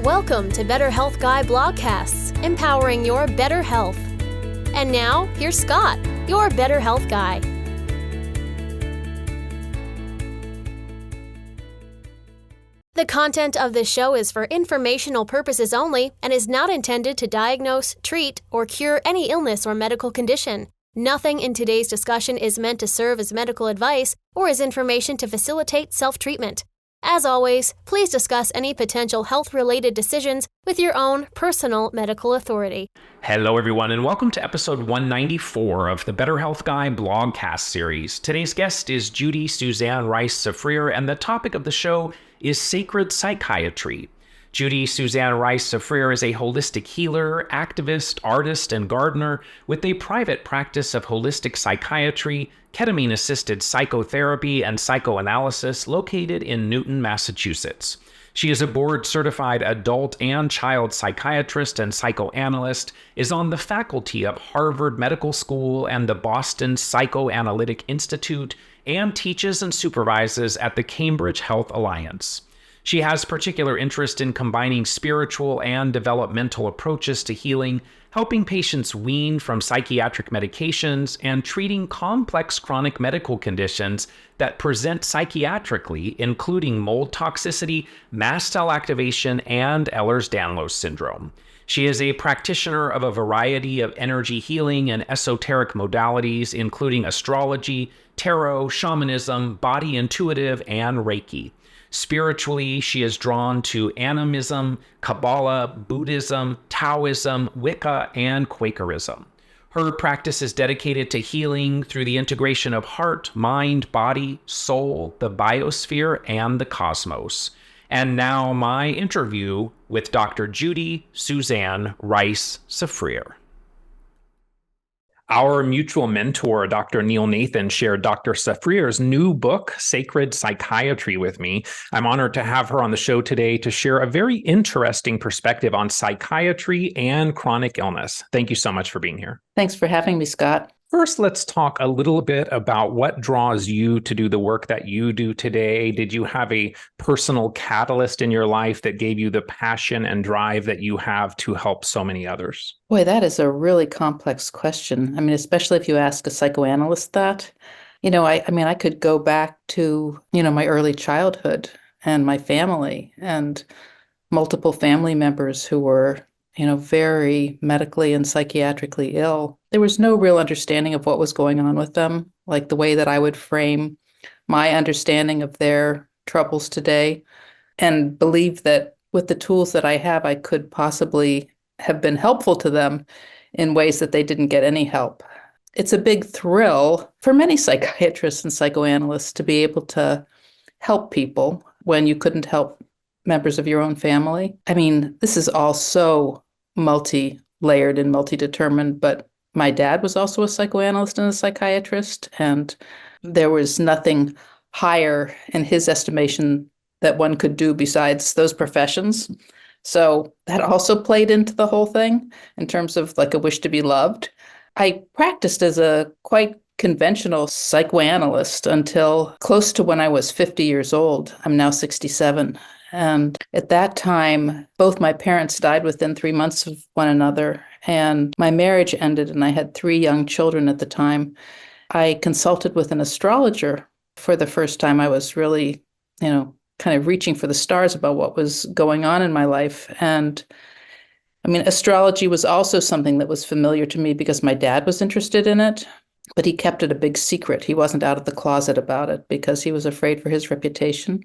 Welcome to Better Health Guy Blogcasts, empowering your better health. And now, here's Scott, your Better Health Guy. The content of this show is for informational purposes only and is not intended to diagnose, treat, or cure any illness or medical condition. Nothing in today's discussion is meant to serve as medical advice or as information to facilitate self-treatment. As always, please discuss any potential health-related decisions with your own personal medical authority. Hello, everyone, and welcome to episode 194 of the Better Health Guy blogcast series. Today's guest is Judy Suzanne Reis Tsafrir, and the topic of the show is sacred psychiatry. Judy Suzanne Reis Tsafrir is a holistic healer, activist, artist, and gardener with a private practice of holistic psychiatry, ketamine-assisted psychotherapy, and psychoanalysis located in Newton, Massachusetts. She is a board-certified adult and child psychiatrist and psychoanalyst, is on the faculty of Harvard Medical School and the Boston Psychoanalytic Institute, and teaches and supervises at the Cambridge Health Alliance. She has particular interest in combining spiritual and developmental approaches to healing, helping patients wean from psychiatric medications, and treating complex chronic medical conditions that present psychiatrically, including mold toxicity, mast cell activation, and Ehlers Danlos Syndrome. She is a practitioner of a variety of energy healing and esoteric modalities, including astrology, tarot, shamanism, body intuitive, and Reiki. Spiritually, she is drawn to Animism, Kabbalah, Buddhism, Taoism, Wicca, and Quakerism. Her practice is dedicated to healing through the integration of heart, mind, body, soul, the biosphere, and the cosmos. And now my interview with Dr. Judy Suzanne Reis Tsafrir. Our mutual mentor, Dr. Neil Nathan, shared Dr. Tsafrir's new book, Sacred Psychiatry, with me. I'm honored to have her on the show today to share a very interesting perspective on psychiatry and chronic illness. Thank you so much for being here. Thanks for having me, Scott. First, let's talk a little bit about what draws you to do the work that you do today. Did you have a personal catalyst in your life that gave you the passion and drive that you have to help so many others? Boy, that is a really complex question. I mean, especially if you ask a psychoanalyst that. I could go back to, my early childhood and my family and multiple family members who were very medically and psychiatrically ill. There was no real understanding of what was going on with them, like the way that I would frame my understanding of their troubles today, and believe that with the tools that I have, I could possibly have been helpful to them in ways that they didn't get any help. It's a big thrill for many psychiatrists and psychoanalysts to be able to help people when you couldn't help members of your own family. I mean, this is all so multi-layered and multi-determined, but my dad was also a psychoanalyst and a psychiatrist, and there was nothing higher in his estimation that one could do besides those professions. So that also played into the whole thing in terms of like a wish to be loved. I practiced as a quite conventional psychoanalyst until close to when I was 50 years old. I'm now 67. And at that time, both my parents died within 3 months of one another, and my marriage ended, and I had 3 young children at the time. I consulted with an astrologer for the first time. I was really, kind of reaching for the stars about what was going on in my life. And astrology was also something that was familiar to me because my dad was interested in it, but he kept it a big secret. He wasn't out of the closet about it because he was afraid for his reputation.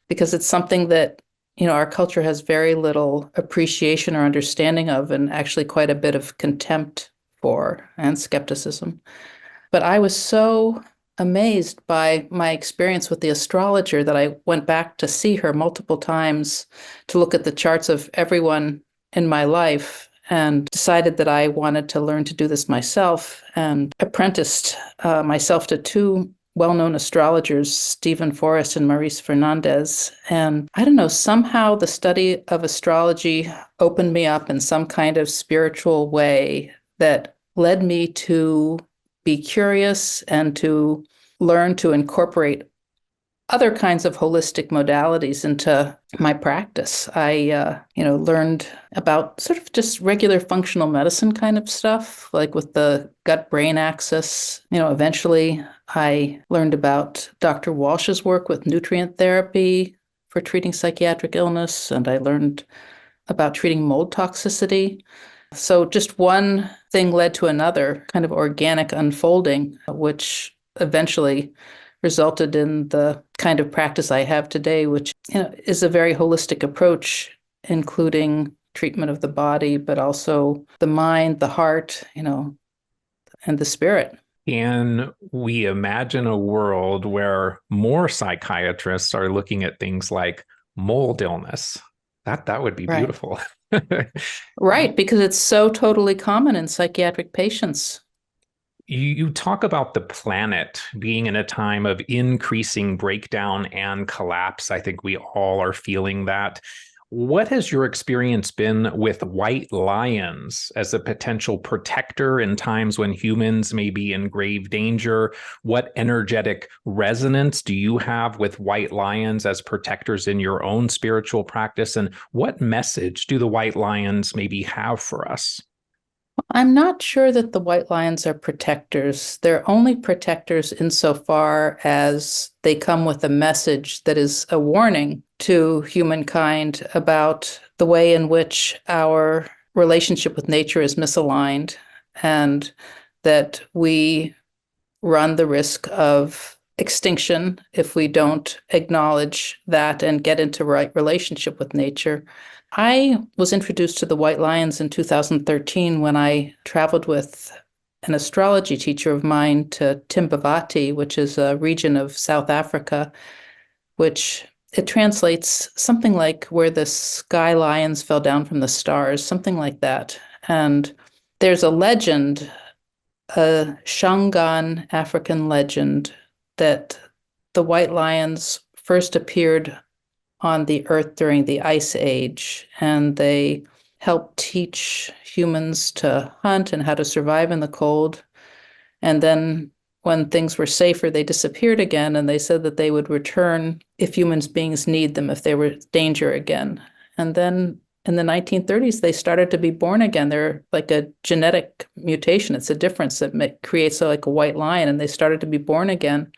Because it's something that, our culture has very little appreciation or understanding of, and actually quite a bit of contempt for and skepticism. But I was so amazed by my experience with the astrologer that I went back to see her multiple times to look at the charts of everyone in my life and decided that I wanted to learn to do this myself, and apprenticed myself to 2 well-known astrologers, Stephen Forrest and Maurice Fernandez. And I don't know, somehow the study of astrology opened me up in some kind of spiritual way that led me to be curious and to learn to incorporate other kinds of holistic modalities into my practice. I learned about sort of just regular functional medicine kind of stuff, like with the gut-brain axis. Eventually I learned about Dr. Walsh's work with nutrient therapy for treating psychiatric illness, and I learned about treating mold toxicity. So just one thing led to another, kind of organic unfolding, which eventually resulted in the kind of practice I have today, which is a very holistic approach, including treatment of the body, but also the mind, the heart, and the spirit. Can we imagine a world where more psychiatrists are looking at things like mold illness? That would be beautiful. Right, because it's so totally common in psychiatric patients. You talk about the planet being in a time of increasing breakdown and collapse. I think we all are feeling that. What has your experience been with white lions as a potential protector in times when humans may be in grave danger? What energetic resonance do you have with white lions as protectors in your own spiritual practice? And what message do the white lions maybe have for us? I'm not sure that the white lions are protectors. They're only protectors insofar as they come with a message that is a warning to humankind about the way in which our relationship with nature is misaligned, and that we run the risk of extinction if we don't acknowledge that and get into right relationship with nature. I was introduced to the white lions in 2013 when I traveled with an astrology teacher of mine to Timbavati, which is a region of South Africa, which it translates something like where the sky lions fell down from the stars, something like that. And there's a legend, a Shangaan African legend, that the white lions first appeared on the earth during the Ice Age, and they helped teach humans to hunt and how to survive in the cold. And then when things were safer, they disappeared again, and they said that they would return if human beings need them, if they were in danger again. And then in the 1930s, they started to be born again. They're like a genetic mutation. It's a difference that creates like a white lion, and they started to be born again.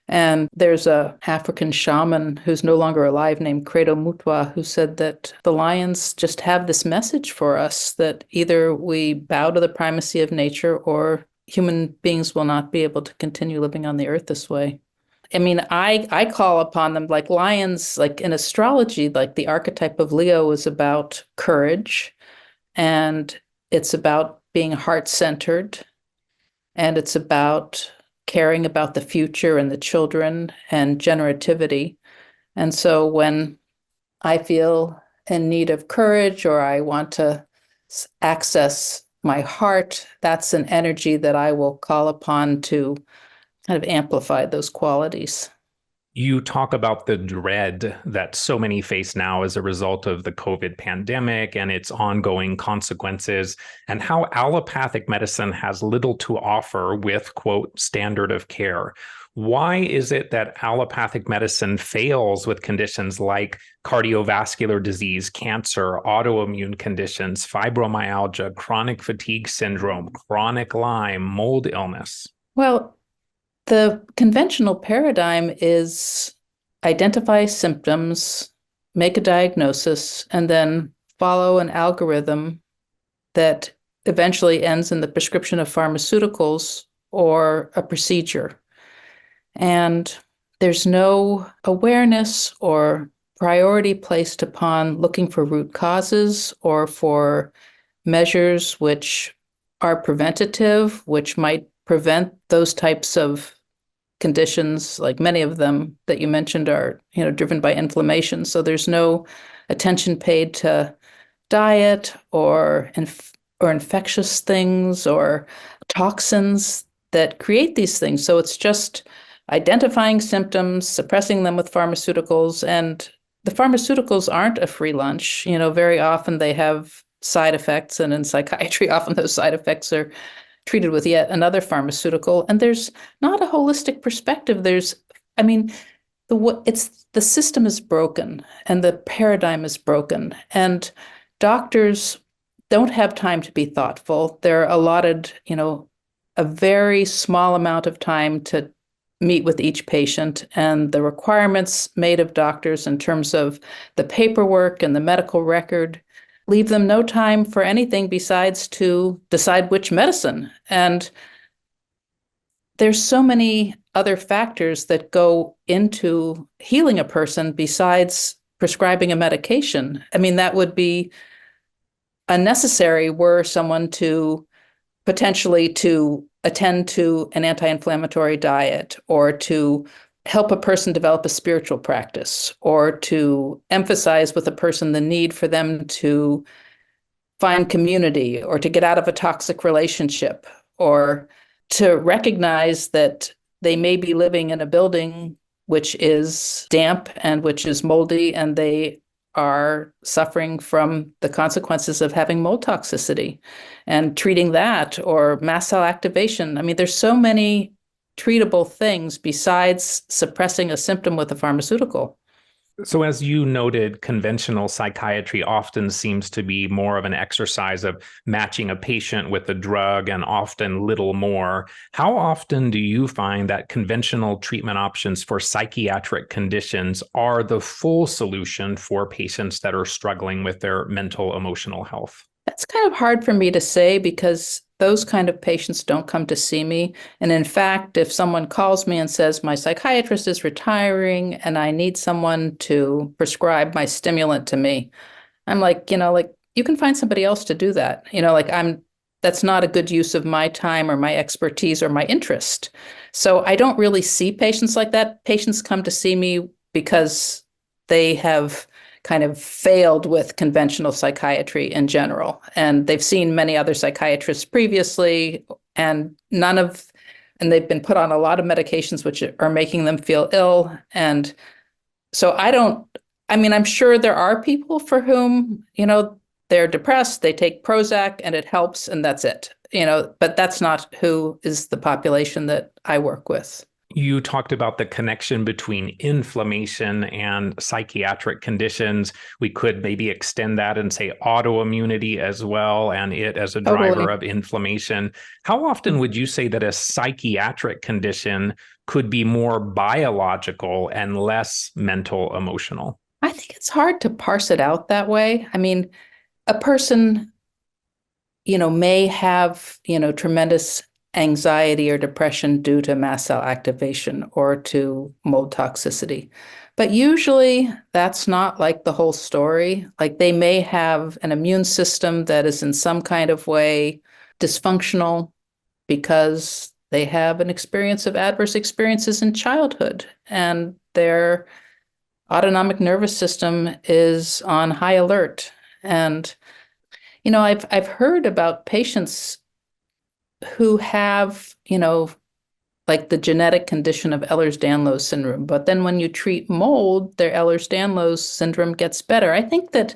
And there's a African shaman who's no longer alive named Credo Mutwa, who said that the lions just have this message for us that either we bow to the primacy of nature or human beings will not be able to continue living on the earth this way. I mean, I call upon them like lions, like in astrology, like the archetype of Leo is about courage, and it's about being heart-centered, and it's about caring about the future and the children and generativity. And so when I feel in need of courage or I want to access my heart, that's an energy that I will call upon to kind of amplify those qualities. You talk about the dread that so many face now as a result of the COVID pandemic and its ongoing consequences, and how allopathic medicine has little to offer with, quote, standard of care. Why is it that allopathic medicine fails with conditions like cardiovascular disease, cancer, autoimmune conditions, fibromyalgia, chronic fatigue syndrome, chronic Lyme, mold illness? Well, the conventional paradigm is identify symptoms, make a diagnosis, and then follow an algorithm that eventually ends in the prescription of pharmaceuticals or a procedure. And there's no awareness or priority placed upon looking for root causes or for measures which are preventative, which might prevent those types of conditions, like many of them that you mentioned are, driven by inflammation. So there's no attention paid to diet or infectious things or toxins that create these things. So it's just identifying symptoms, suppressing them with pharmaceuticals, and the pharmaceuticals aren't a free lunch. Very often they have side effects, and in psychiatry, often those side effects are treated with yet another pharmaceutical. And there's not a holistic perspective. the system is broken and the paradigm is broken, and doctors don't have time to be thoughtful. They're allotted, a very small amount of time to meet with each patient, and the requirements made of doctors in terms of the paperwork and the medical record leave them no time for anything besides to decide which medicine. And there's so many other factors that go into healing a person besides prescribing a medication. I mean, that would be unnecessary were someone to potentially to attend to an anti-inflammatory diet, or to help a person develop a spiritual practice, or to emphasize with a person the need for them to find community, or to get out of a toxic relationship, or to recognize that they may be living in a building which is damp and which is moldy, and they are suffering from the consequences of having mold toxicity, and treating that, or mast cell activation. I mean, there's so many treatable things besides suppressing a symptom with a pharmaceutical. So as you noted, conventional psychiatry often seems to be more of an exercise of matching a patient with a drug, and often little more. How often do you find that conventional treatment options for psychiatric conditions are the full solution for patients that are struggling with their mental, emotional health? That's kind of hard for me to say, because those kind of patients don't come to see me. And in fact, if someone calls me and says, my psychiatrist is retiring and I need someone to prescribe my stimulant to me, I'm like, you can find somebody else to do that. That's not a good use of my time or my expertise or my interest. So I don't really see patients like that. Patients come to see me because they have kind of failed with conventional psychiatry in general. And they've seen many other psychiatrists previously, and they've been put on a lot of medications which are making them feel ill. And so I'm sure there are people for whom, they're depressed, they take Prozac and it helps, and that's it. But that's not who is the population that I work with. You talked about the connection between inflammation and psychiatric conditions. We could maybe extend that and say autoimmunity as well, and it as a driver of inflammation. How often would you say that a psychiatric condition could be more biological and less mental, emotional? I think it's hard to parse it out that way. I mean, a person, may have, tremendous anxiety or depression due to mast cell activation or to mold toxicity. But usually that's not like the whole story. Like, they may have an immune system that is in some kind of way dysfunctional because they have an experience of adverse experiences in childhood, and their autonomic nervous system is on high alert. And, I've heard about patients who have, like the genetic condition of Ehlers Danlos Syndrome. But then when you treat mold, their Ehlers Danlos Syndrome gets better. I think that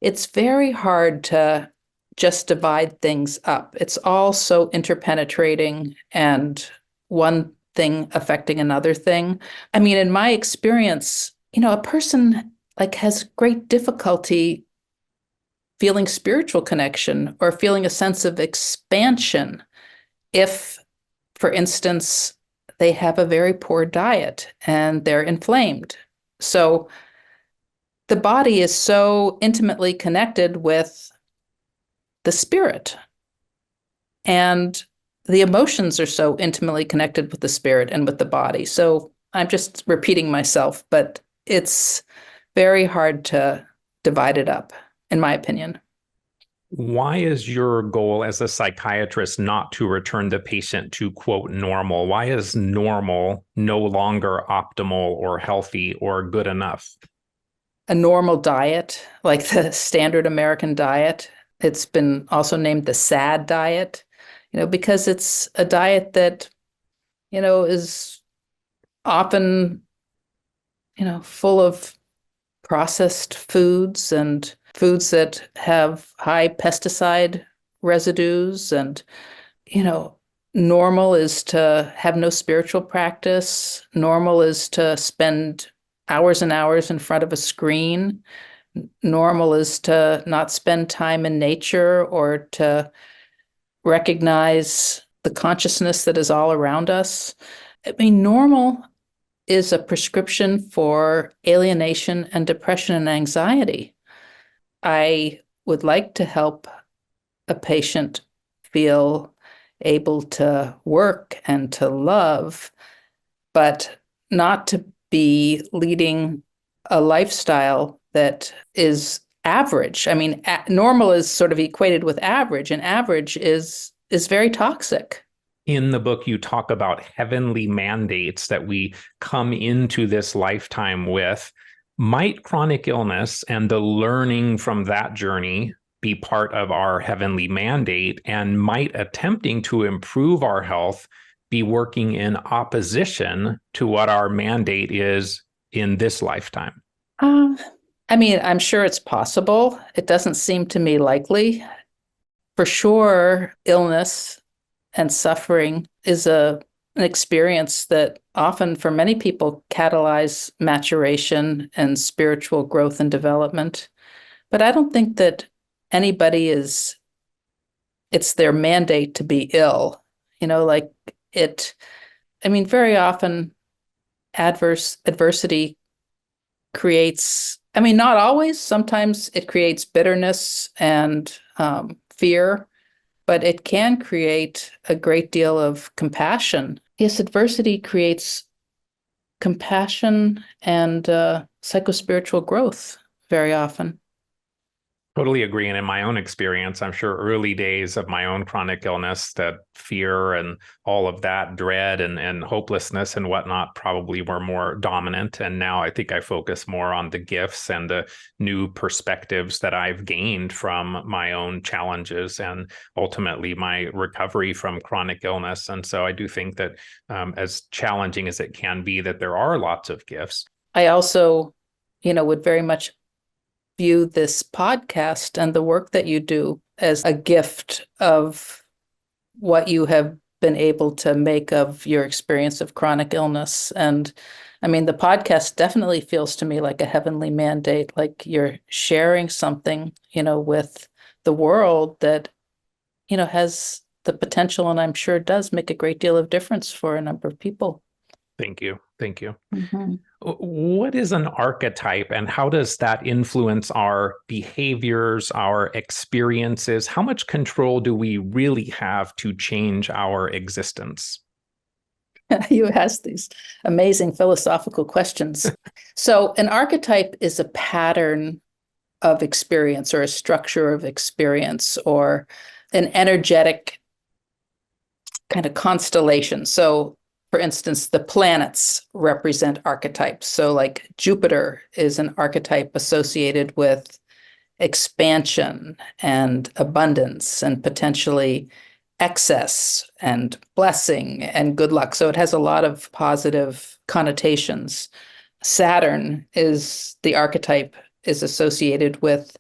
it's very hard to just divide things up. It's all so interpenetrating, and one thing affecting another thing. I mean, in my experience, a person has great difficulty feeling spiritual connection or feeling a sense of expansion if, for instance, they have a very poor diet and they're inflamed. So the body is so intimately connected with the spirit, and the emotions are so intimately connected with the spirit and with the body. So I'm just repeating myself, but it's very hard to divide it up, in my opinion. Why is your goal as a psychiatrist not to return the patient to, quote, normal? Why is normal no longer optimal or healthy or good enough? A normal diet, like the standard American diet, it's been also named the SAD diet, because it's a diet that, is often, full of processed foods and foods that have high pesticide residues, and, normal is to have no spiritual practice. Normal is to spend hours and hours in front of a screen. Normal is to not spend time in nature or to recognize the consciousness that is all around us. I mean, normal is a prescription for alienation and depression and anxiety. I would like to help a patient feel able to work and to love, but not to be leading a lifestyle that is average. I mean, normal is sort of equated with average, and average is very toxic. In the book, you talk about heavenly mandates that we come into this lifetime with. Might chronic illness and the learning from that journey be part of our heavenly mandate? And might attempting to improve our health be working in opposition to what our mandate is in this lifetime? I mean, I'm sure it's possible. It doesn't seem to me likely. For sure, illness and suffering is an experience that often for many people catalyze maturation and spiritual growth and development. But I don't think that anybody it's their mandate to be ill. Very often adversity creates, not always, sometimes it creates bitterness and fear, but it can create a great deal of compassion. Yes, adversity creates compassion and psychospiritual growth very often. Totally agree. And in my own experience, I'm sure early days of my own chronic illness, that fear and all of that dread and hopelessness and whatnot probably were more dominant. And now I think I focus more on the gifts and the new perspectives that I've gained from my own challenges and ultimately my recovery from chronic illness. And so I do think that as challenging as it can be, that there are lots of gifts. I also, would very much view this podcast and the work that you do as a gift of what you have been able to make of your experience of chronic illness. And the podcast definitely feels to me like a heavenly mandate, like you're sharing something, with the world that, has the potential, and I'm sure does make a great deal of difference for a number of people. Thank you. Thank you. Mm-hmm. What is an archetype and how does that influence our behaviors, our experiences? How much control do we really have to change our existence? You ask these amazing philosophical questions. So an archetype is a pattern of experience or a structure of experience or an energetic kind of constellation. So for instance, the planets represent archetypes. So like Jupiter is an archetype associated with expansion and abundance and potentially excess and blessing and good luck. So it has a lot of positive connotations. Saturn is the archetype is associated with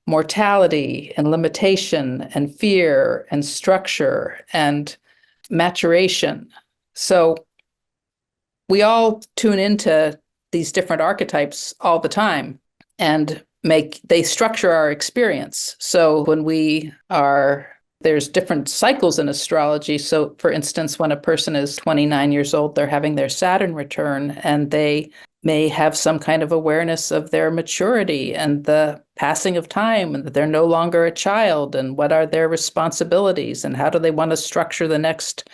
mortality and limitation and fear and structure and maturation. So we all tune into these different archetypes all the time and they structure our experience. So when there's different cycles in astrology. So for instance, when a person is 29 years old, they're having their Saturn return and they may have some kind of awareness of their maturity and the passing of time and that they're no longer a child and what are their responsibilities and how do they want to structure the next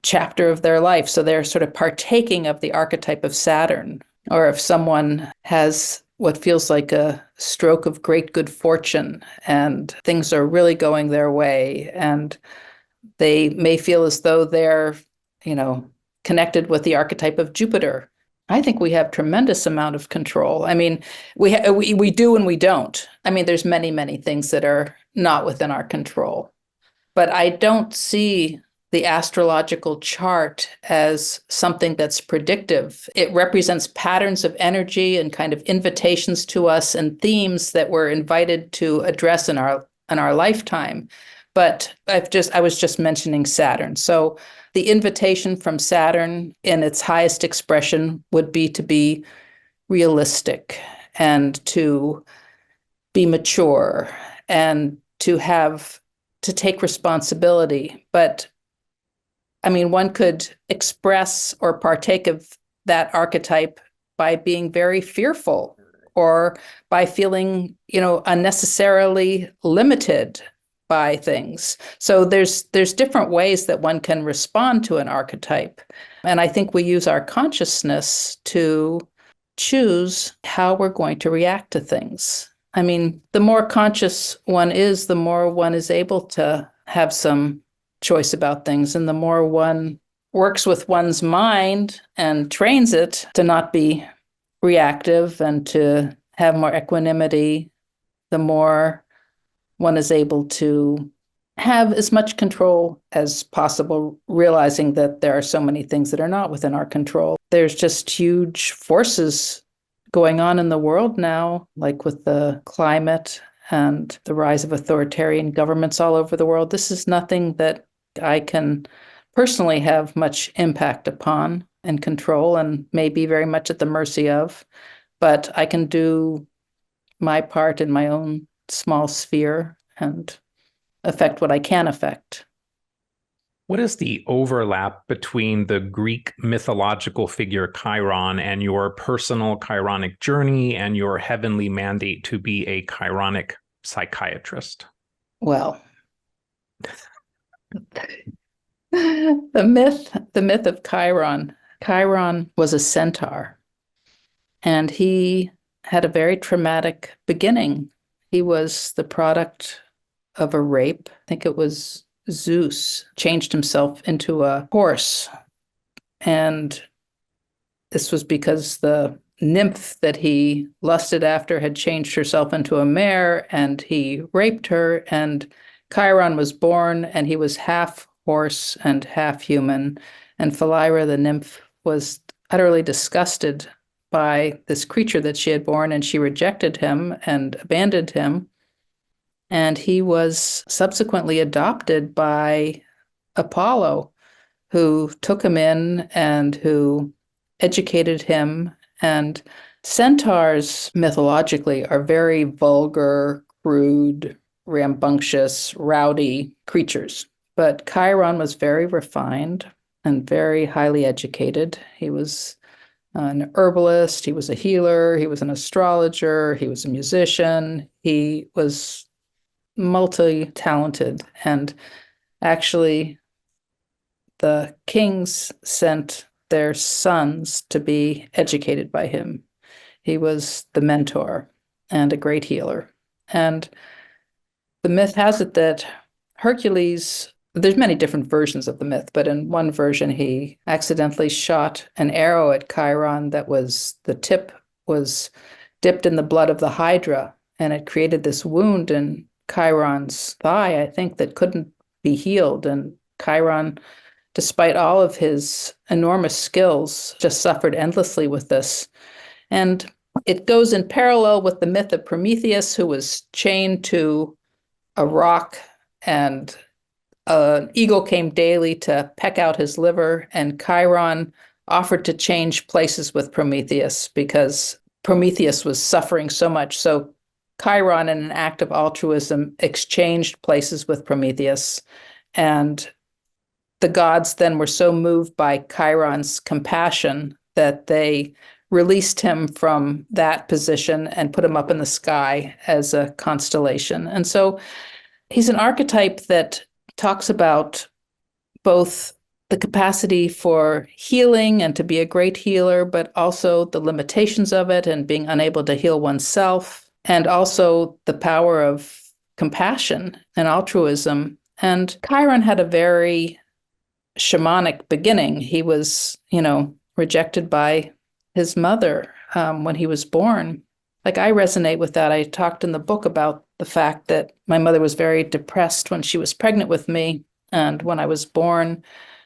chapter of their life. So they're sort of partaking of the archetype of Saturn. Or if someone has what feels like a stroke of great good fortune and things are really going their way and they may feel as though they're, connected with the archetype of Jupiter. I think we have tremendous amount of control. We do and we don't. There's many, many things that are not within our control. But I don't see the astrological chart as something that's predictive. It represents patterns of energy and kind of invitations to us and themes that we're invited to address in our lifetime. But I was just mentioning Saturn. So the invitation from Saturn in its highest expression would be to be realistic and to be mature and to take responsibility. But I mean, one could express or partake of that archetype by being very fearful or by feeling, unnecessarily limited by things. So there's different ways that one can respond to an archetype. And I think we use our consciousness to choose how we're going to react to things. I mean, the more conscious one is, the more one is able to have some choice about things. And the more one works with one's mind and trains it to not be reactive and to have more equanimity, the more one is able to have as much control as possible, realizing that there are so many things that are not within our control. There's just huge forces going on in the world now, like with the climate and the rise of authoritarian governments all over the world. This is nothing that I can personally have much impact upon and control and may be very much at the mercy of, but I can do my part in my own small sphere and affect what I can affect. What is the overlap between the Greek mythological figure Chiron and your personal chironic journey and your heavenly mandate to be a chironic psychiatrist? Well, the myth of Chiron. Chiron was a centaur, and he had a very traumatic beginning. He was the product of a rape. I think it was Zeus changed himself into a horse. And this was because the nymph that he lusted after had changed herself into a mare, and he raped her. And Chiron was born, and he was half horse and half human. And Philyra, the nymph, was utterly disgusted by this creature that she had born, and she rejected him and abandoned him. And he was subsequently adopted by Apollo, who took him in and who educated him. And centaurs, mythologically, are very vulgar, crude, rambunctious, rowdy creatures. But Chiron was very refined and very highly educated. He was an herbalist, he was a healer, he was an astrologer, he was a musician, he was multi-talented. And actually, the kings sent their sons to be educated by him. He was the mentor and a great healer. And the myth has it that Hercules, there's many different versions of the myth, but in one version, he accidentally shot an arrow at Chiron the tip was dipped in the blood of the Hydra, and it created this wound in Chiron's thigh, I think, that couldn't be healed. And Chiron, despite all of his enormous skills, just suffered endlessly with this. And it goes in parallel with the myth of Prometheus, who was chained to a rock, and an eagle came daily to peck out his liver, and Chiron offered to change places with Prometheus because Prometheus was suffering so much. So Chiron, in an act of altruism, exchanged places with Prometheus. And the gods then were so moved by Chiron's compassion that they released him from that position and put him up in the sky as a constellation. And so he's an archetype that talks about both the capacity for healing and to be a great healer, but also the limitations of it and being unable to heal oneself, and also the power of compassion and altruism. And Chiron had a very shamanic beginning. He was, rejected by his mother when he was born. Like, I resonate with that. I talked in the book about the fact that my mother was very depressed when she was pregnant with me. And when I was born,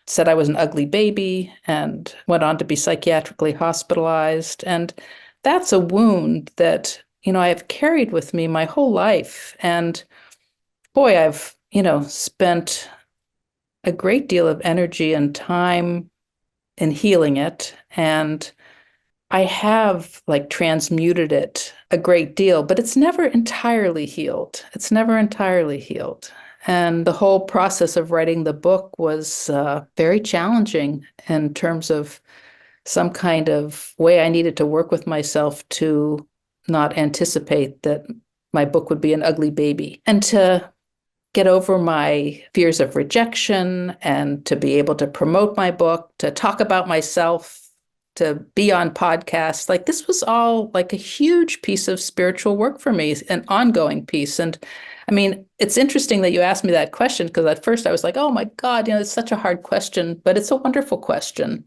said I was an ugly baby and went on to be psychiatrically hospitalized. And that's a wound that, I have carried with me my whole life. And boy, I've, spent a great deal of energy and time in healing it. And I have transmuted it a great deal, but it's never entirely healed. It's never entirely healed. And the whole process of writing the book was very challenging in terms of some kind of way I needed to work with myself to not anticipate that my book would be an ugly baby, and to get over my fears of rejection, and to be able to promote my book, to talk about myself, to be on podcasts. This was all a huge piece of spiritual work for me, an ongoing piece. And I mean, it's interesting that you asked me that question, because at first I was like, oh my God, it's such a hard question, but it's a wonderful question.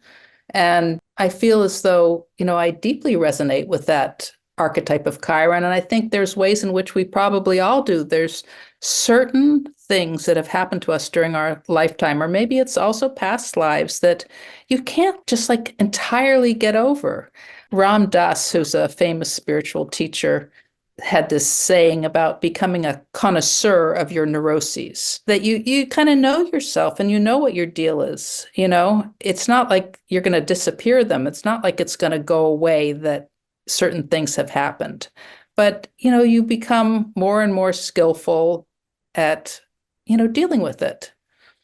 And I feel as though, I deeply resonate with that archetype of Chiron. And I think there's ways in which we probably all do. There's certain things that have happened to us during our lifetime, or maybe it's also past lives, that you can't just entirely get over. Ram Dass, who's a famous spiritual teacher, had this saying about becoming a connoisseur of your neuroses, that you kind of know yourself and you know what your deal is. It's not like you're going to disappear them. It's not like it's going to go away that certain things have happened. But, you become more and more skillful at, dealing with it.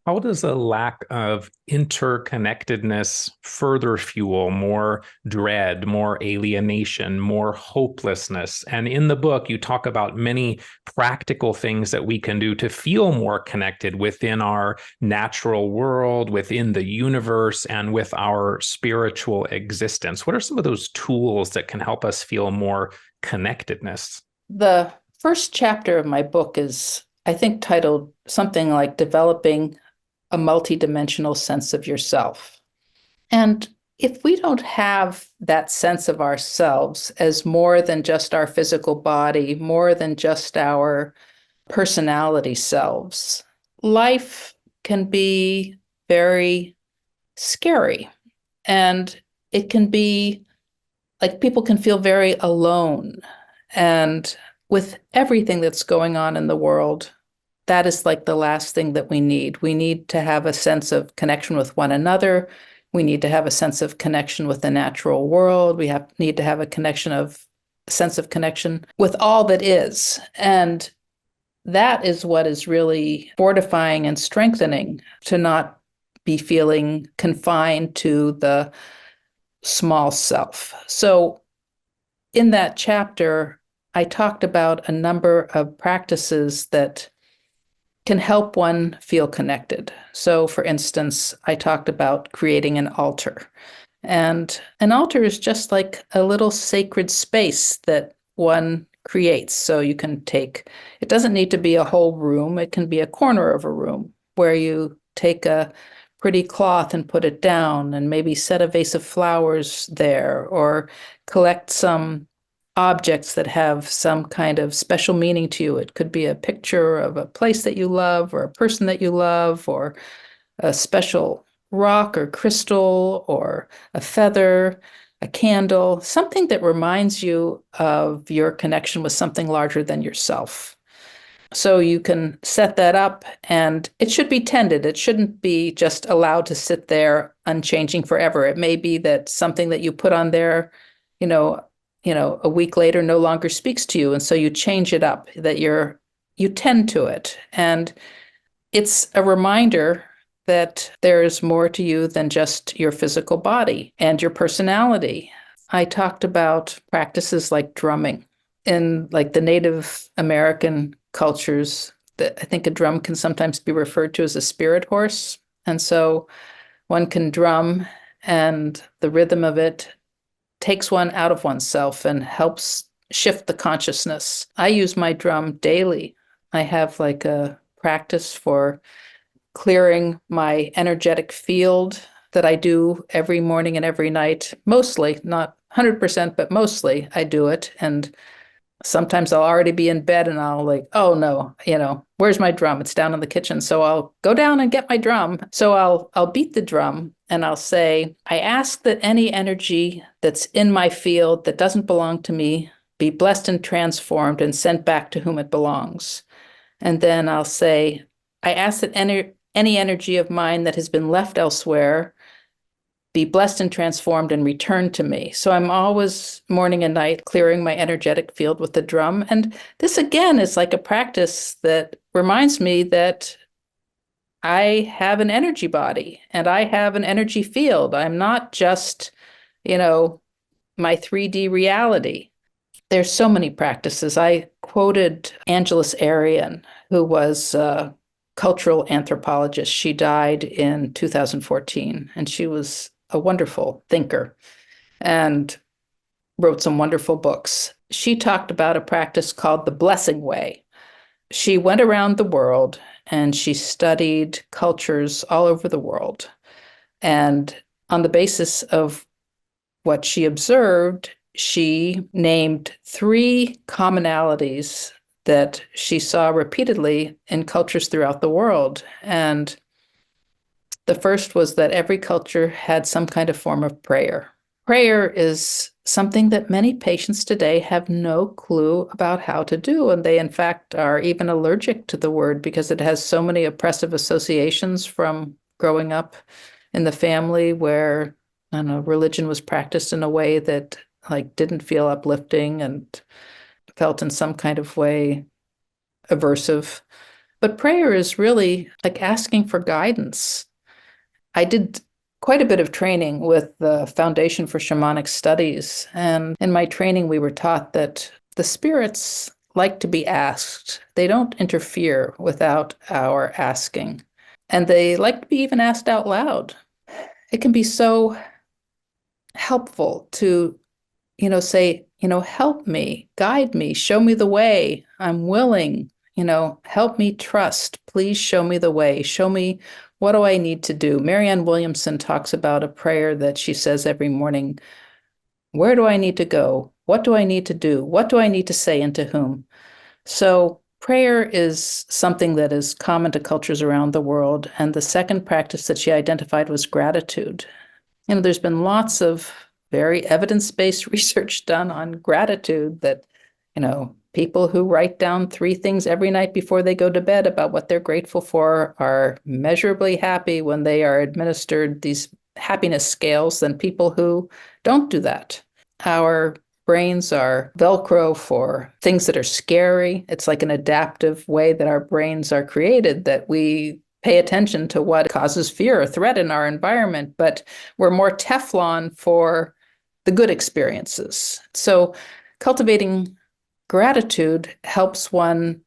How does a lack of interconnectedness further fuel more dread, more alienation, more hopelessness? And in the book, you talk about many practical things that we can do to feel more connected within our natural world, within the universe, and with our spiritual existence. What are some of those tools that can help us feel more connectedness? The first chapter of my book is, I think, titled something like Developing a Multidimensional Sense of Yourself. And if we don't have that sense of ourselves as more than just our physical body, more than just our personality selves, life can be very scary. And it can be people can feel very alone. And with everything that's going on in the world, that is the last thing that we need. We need to have a sense of connection with one another. We need to have a sense of connection with the natural world. We need to have a sense of connection with all that is. And that is what is really fortifying and strengthening, to not be feeling confined to the small self. So in that chapter, I talked about a number of practices that can help one feel connected. So, for instance, I talked about creating an altar. And an altar is just like a little sacred space that one creates. So you can it doesn't need to be a whole room. It can be a corner of a room where you take a pretty cloth and put it down, and maybe set a vase of flowers there, or collect some objects that have some kind of special meaning to you. It could be a picture of a place that you love, or a person that you love, or a special rock or crystal, or a feather, a candle, something that reminds you of your connection with something larger than yourself. So you can set that up, and it should be tended. It shouldn't be just allowed to sit there unchanging forever. It may be that something that you put on there, a week later no longer speaks to you. And so you change it up, that you tend to it. And it's a reminder that there is more to you than just your physical body and your personality. I talked about practices like drumming. In the Native American cultures, I think a drum can sometimes be referred to as a spirit horse. And so one can drum, and the rhythm of it takes one out of oneself and helps shift the consciousness. I use my drum daily. I have a practice for clearing my energetic field that I do every morning and every night. Mostly, not 100%, but mostly I do it. And sometimes I'll already be in bed and I'll oh no, where's my drum? It's down in the kitchen. So I'll go down and get my drum. So I'll beat the drum, and I'll say, I ask that any energy that's in my field that doesn't belong to me be blessed and transformed and sent back to whom it belongs. And then I'll say, I ask that any energy of mine that has been left elsewhere be blessed and transformed and returned to me. So I'm always morning and night clearing my energetic field with the drum. And this, again, is like a practice that reminds me that I have an energy body and I have an energy field. I'm not just, my 3D reality. There's so many practices. I quoted Angeles Arrien, who was a cultural anthropologist. She died in 2014, and she was a wonderful thinker and wrote some wonderful books. She talked about a practice called the Blessing Way. She went around the world and she studied cultures all over the world. And on the basis of what she observed, she named 3 commonalities that she saw repeatedly in cultures throughout the world. And the first was that every culture had some kind of form of prayer. Prayer is something that many patients today have no clue about how to do. And they, in fact, are even allergic to the word because it has so many oppressive associations from growing up in the family where, I don't know, religion was practiced in a way that didn't feel uplifting and felt in some kind of way aversive. But prayer is really like asking for guidance. I did quite a bit of training with the Foundation for Shamanic Studies. And in my training, we were taught that the spirits like to be asked. They don't interfere without our asking. And they like to be even asked out loud. It can be so helpful to, say, help me, guide me, show me the way. I'm willing, help me trust. Please show me the way. Show me, what do I need to do? Marianne Williamson talks about a prayer that she says every morning. Where do I need to go? What do I need to do? What do I need to say and to whom? So prayer is something that is common to cultures around the world. And the second practice that she identified was gratitude. There's been lots of very evidence-based research done on gratitude that, people who write down 3 things every night before they go to bed about what they're grateful for are measurably happy when they are administered these happiness scales than people who don't do that. Our brains are Velcro for things that are scary. It's like an adaptive way that our brains are created, that we pay attention to what causes fear or threat in our environment, but we're more Teflon for the good experiences. So cultivating gratitude helps one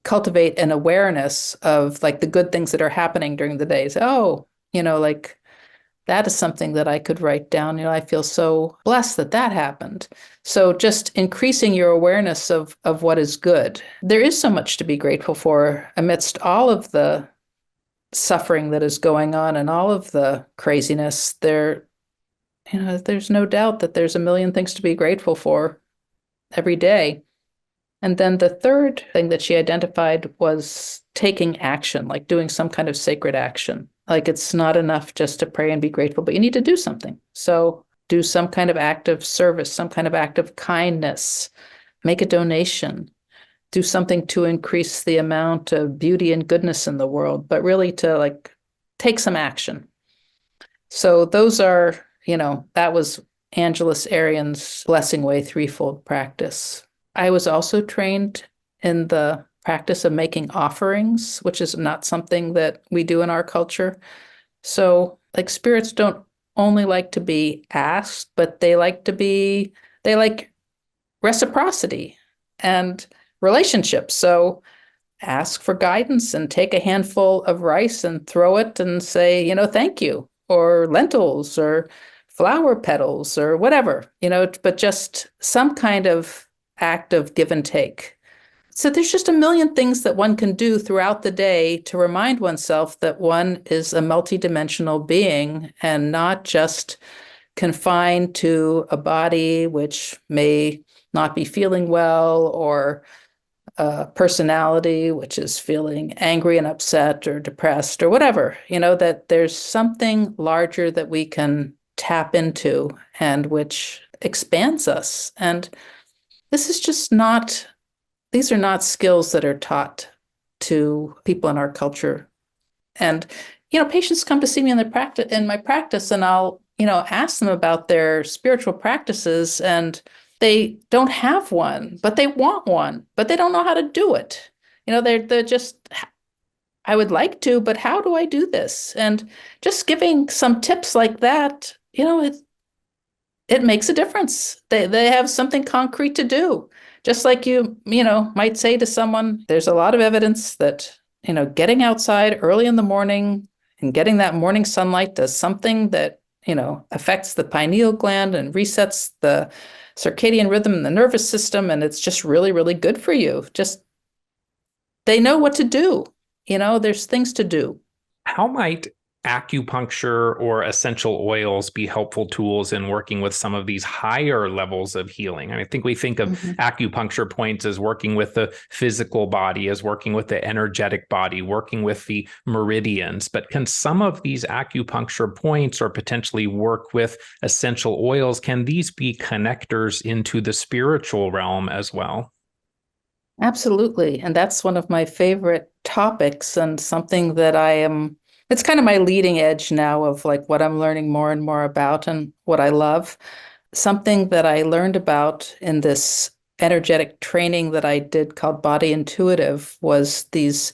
cultivate an awareness of the good things that are happening during the day. Oh, that is something that I could write down. I feel so blessed that happened. So just increasing your awareness of what is good. There is so much to be grateful for amidst all of the suffering that is going on and all of the craziness. There's no doubt that there's a million things to be grateful for every day. And then the third thing that she identified was taking action, like doing some kind of sacred action. It's not enough just to pray and be grateful, but you need to do something. So do some kind of act of service, some kind of act of kindness, make a donation, do something to increase the amount of beauty and goodness in the world, but really to take some action. So those are, that was Angeles Arrien's Blessing Way threefold practice. I was also trained in the practice of making offerings, which is not something that we do in our culture. So spirits don't only like to be asked, but they like reciprocity and relationships. So ask for guidance and take a handful of rice and throw it and say, thank you, or lentils or flower petals or whatever, but just some kind of act of give and take. So there's just a million things that one can do throughout the day to remind oneself that one is a multidimensional being and not just confined to a body which may not be feeling well, or a personality which is feeling angry and upset or depressed or whatever, that there's something larger that we can tap into and which expands us. And these are not skills that are taught to people in our culture. And, patients come to see me in my practice, and I'll, ask them about their spiritual practices, and they don't have one, but they want one, but they don't know how to do it. They're just, I would like to, but how do I do this? And just giving some tips like that, it makes a difference. They have something concrete to do. Just like you might say to someone, there's a lot of evidence that, getting outside early in the morning and getting that morning sunlight does something that, affects the pineal gland and resets the circadian rhythm in the nervous system. And it's just really, really good for you. Just, they know what to do. There's things to do. How might acupuncture or essential oils be helpful tools in working with some of these higher levels of healing? I think we think of acupuncture points as working with the physical body, as working with the energetic body, working with the meridians. But can some of these acupuncture points or potentially work with essential oils? Can these be connectors into the spiritual realm as well? Absolutely. And that's one of my favorite topics, and something that it's kind of my leading edge now of like what I'm learning more and more about and what I love. Something that I learned about in this energetic training that I did called Body Intuitive was these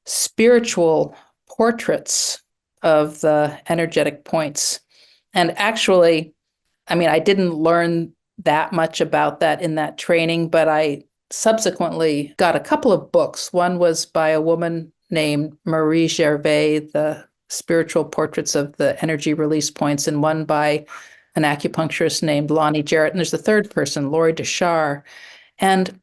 spiritual portraits of the energetic points. And actually, I didn't learn that much about that in that training, but I subsequently got a couple of books. One was by a woman named Marie Gervais, The Spiritual Portraits of the Energy Release Points, and one by an acupuncturist named Lonnie Jarrett. And there's the third person, Laurie Deshar. And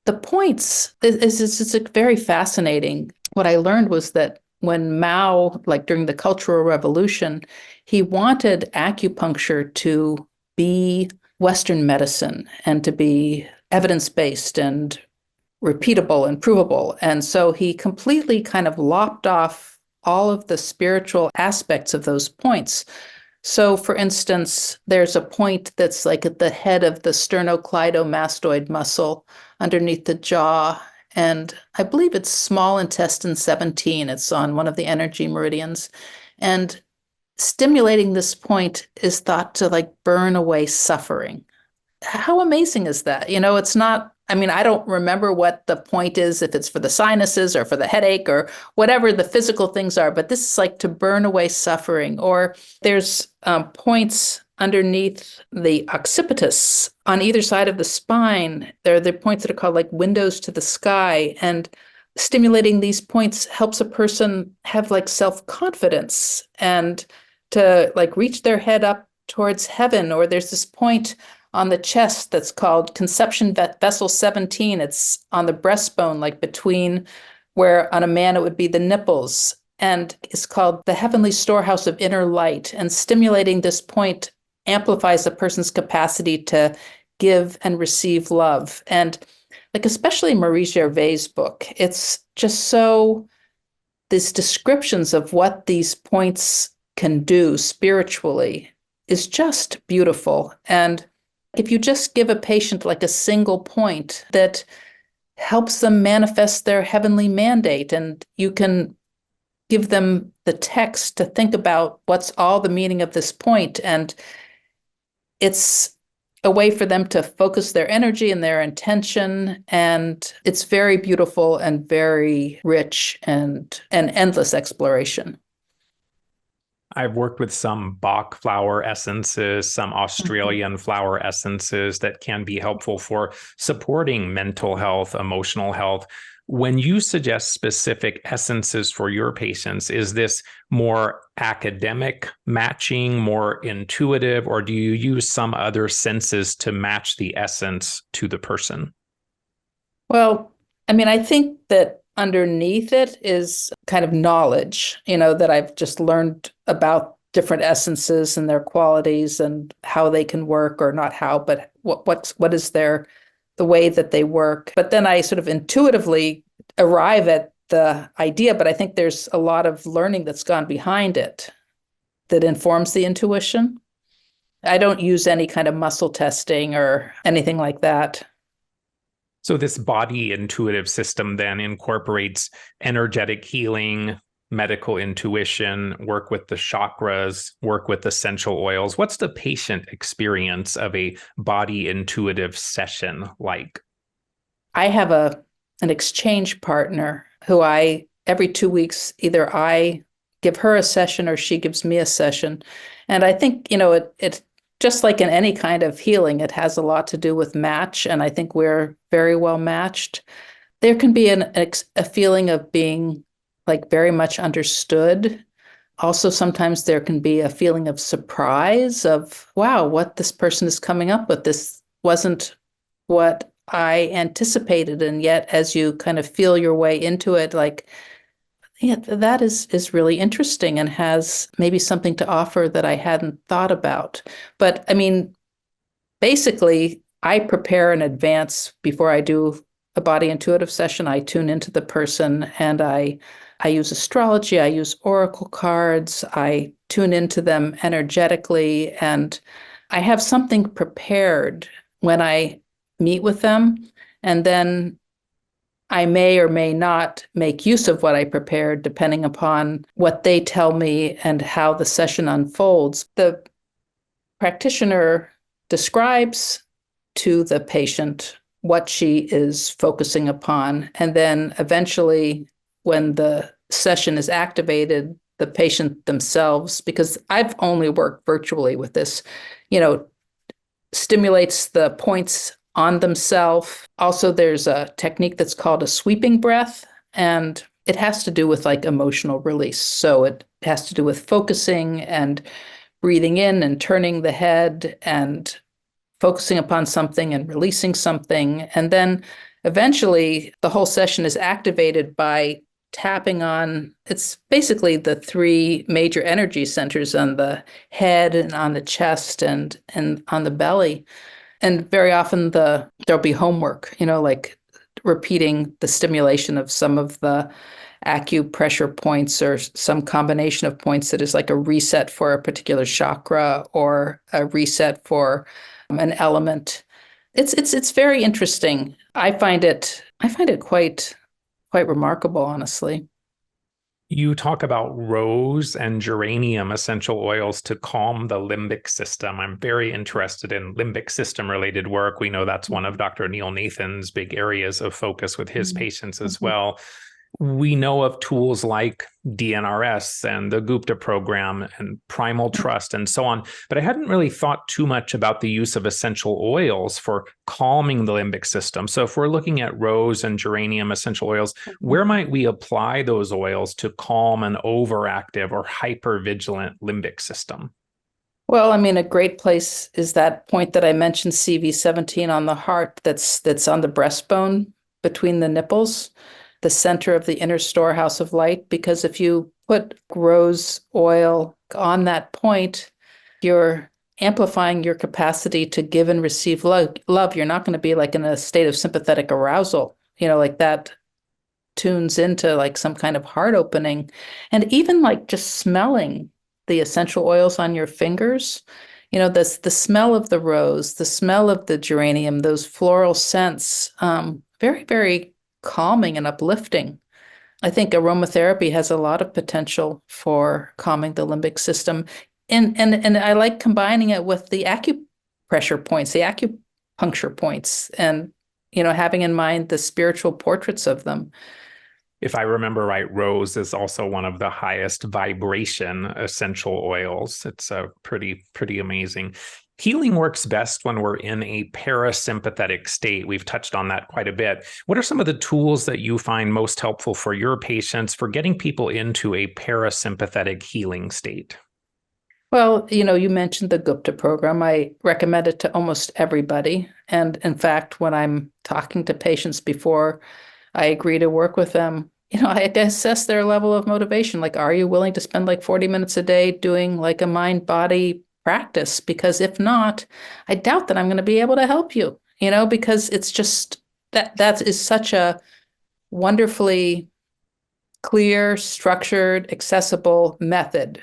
the points is very fascinating. What I learned was that when Mao, like during the Cultural Revolution, he wanted acupuncture to be Western medicine and to be evidence-based and repeatable and provable. And so he completely kind of lopped off all of the spiritual aspects of those points. So for instance, there's a point that's like at the head of the sternocleidomastoid muscle underneath the jaw. And I believe it's small intestine 17. It's on one of the energy meridians. And stimulating this point is thought to like burn away suffering. How amazing is that? It's not, I don't remember what the point is, if it's for the sinuses or for the headache or whatever the physical things are, but this is like to burn away suffering. Or there's points underneath the occipitus on either side of the spine. There are the points that are called like windows to the sky. And stimulating these points helps a person have like self-confidence and to like reach their head up towards heaven. Or there's this point on the chest that's called conception vessel 17. It's on the breastbone, like between where on a man it would be the nipples, and it's called the heavenly storehouse of inner light. And stimulating this point amplifies a person's capacity to give and receive love. And like especially Marie Gervais' book, it's just so, these descriptions of what these points can do spiritually is just beautiful. And if you just give a patient like a single point that helps them manifest their heavenly mandate, and you can give them the text to think about what's all the meaning of this point, and it's a way for them to focus their energy and their intention, and it's very beautiful and very rich and an endless exploration. I've worked with some Bach flower essences, some Australian flower essences that can be helpful for supporting mental health, emotional health. When you suggest specific essences for your patients, is this more academic matching, more intuitive, or do you use some other senses to match the essence to the person? Well, I think that underneath it is kind of knowledge, that I've just learned about different essences and their qualities and how they can work, or not how, but what is the way that they work. But then I sort of intuitively arrive at the idea, but I think there's a lot of learning that's gone behind it that informs the intuition. I don't use any kind of muscle testing or anything like that. So this body intuitive system then incorporates energetic healing, medical intuition, work with the chakras, work with essential oils. What's the patient experience of a body intuitive session like? I have an exchange partner who every 2 weeks, either I give her a session or she gives me a session. And I think, it just like in any kind of healing, it has a lot to do with match. And I think we're very well matched. There can be a feeling of being like very much understood. Also, sometimes there can be a feeling of surprise of, wow, what this person is coming up with. This wasn't what I anticipated. And yet, as you kind of feel your way into it, like, yeah, that is really interesting and has maybe something to offer that I hadn't thought about. But I mean, basically, I prepare in advance before I do a body intuitive session. I tune into the person and I use astrology, I use oracle cards, I tune into them energetically, and I have something prepared when I meet with them. And then I may or may not make use of what I prepared, depending upon what they tell me and how the session unfolds. The practitioner describes to the patient what she is focusing upon. And then eventually, when the session is activated, the patient themselves, because I've only worked virtually with this, stimulates the points on themselves. Also, there's a technique that's called a sweeping breath, and it has to do with like emotional release. So it has to do with focusing and breathing in and turning the head and focusing upon something and releasing something. And then eventually the whole session is activated by tapping on, it's basically the three major energy centers on the head and on the chest and on the belly. And very often there'll be homework, like repeating the stimulation of some of the acupressure points or some combination of points that is like a reset for a particular chakra or a reset for an element. It's very interesting. I find it quite remarkable, honestly. You talk about rose and geranium essential oils to calm the limbic system. I'm very interested in limbic system related work. We know that's one of Dr. Neil Nathan's big areas of focus with his patients as well. We know of tools like DNRS and the Gupta program and primal trust and so on, but I hadn't really thought too much about the use of essential oils for calming the limbic system. So if we're looking at rose and geranium essential oils, where might we apply those oils to calm an overactive or hypervigilant limbic system? Well, I mean, a great place is that point that I mentioned, CV17 on the heart, that's on the breastbone between the nipples, the center of the inner storehouse of light, because if you put rose oil on that point, you're amplifying your capacity to give and receive love. You're not going to be like in a state of sympathetic arousal, like that tunes into like some kind of heart opening. And even like just smelling the essential oils on your fingers, the smell of the rose, the smell of the geranium, those floral scents, very, very calming and uplifting. I think aromatherapy has a lot of potential for calming the limbic system. And I like combining it with the acupressure points, the acupuncture points, and having in mind the spiritual portraits of them. If I remember right, rose is also one of the highest vibration essential oils. It's pretty amazing. Healing works best when we're in a parasympathetic state. We've touched on that quite a bit. What are some of the tools that you find most helpful for your patients for getting people into a parasympathetic healing state? Well, you mentioned the Gupta program. I recommend it to almost everybody. And in fact, when I'm talking to patients before I agree to work with them, I assess their level of motivation. Like, are you willing to spend like 40 minutes a day doing like a mind-body practice? Because if not, I doubt that I'm going to be able to help you, because it's just that is such a wonderfully clear, structured, accessible method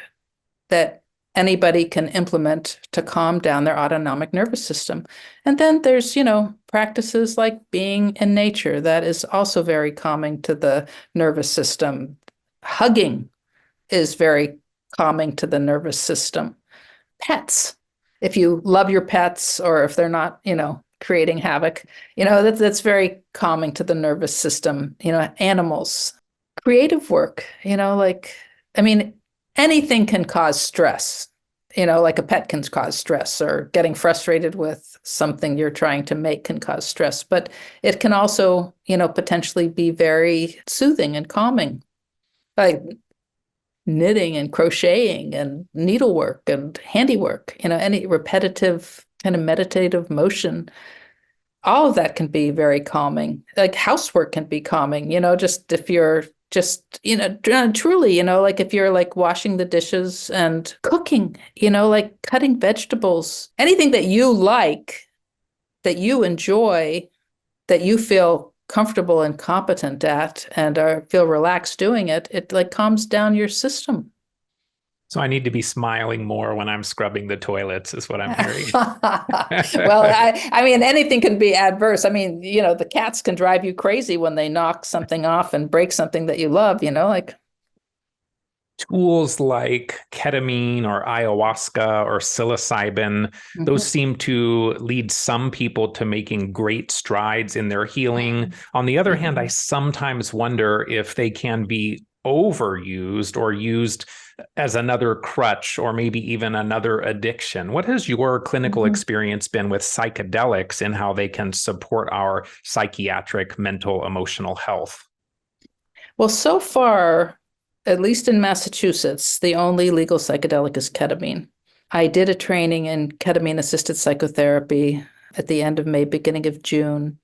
that anybody can implement to calm down their autonomic nervous system. And then there's, practices like being in nature that is also very calming to the nervous system. Hugging is very calming to the nervous system. Pets, if you love your pets or if they're not, creating havoc, that's very calming to the nervous system. Animals, creative work, anything can cause stress, like a pet can cause stress, or getting frustrated with something you're trying to make can cause stress. But it can also, potentially be very soothing and calming, like knitting and crocheting and needlework and handiwork, any repetitive kind of meditative motion. All of that can be very calming. Like housework can be calming, just if you're truly, like if you're like washing the dishes and cooking, like cutting vegetables, anything that you like, that you enjoy, that you feel comfortable and competent at and feel relaxed doing it, it like calms down your system. So I need to be smiling more when I'm scrubbing the toilets, is what I'm hearing. Well, anything can be adverse. The cats can drive you crazy when they knock something off and break something that you love, like. Tools like ketamine or ayahuasca or psilocybin, those seem to lead some people to making great strides in their healing. On the other hand, I sometimes wonder if they can be overused or used as another crutch or maybe even another addiction. What has your clinical experience been with psychedelics and how they can support our psychiatric, mental, emotional health? Well, so far, at least in Massachusetts, the only legal psychedelic is ketamine. I did a training in ketamine-assisted psychotherapy at the end of May, beginning of June,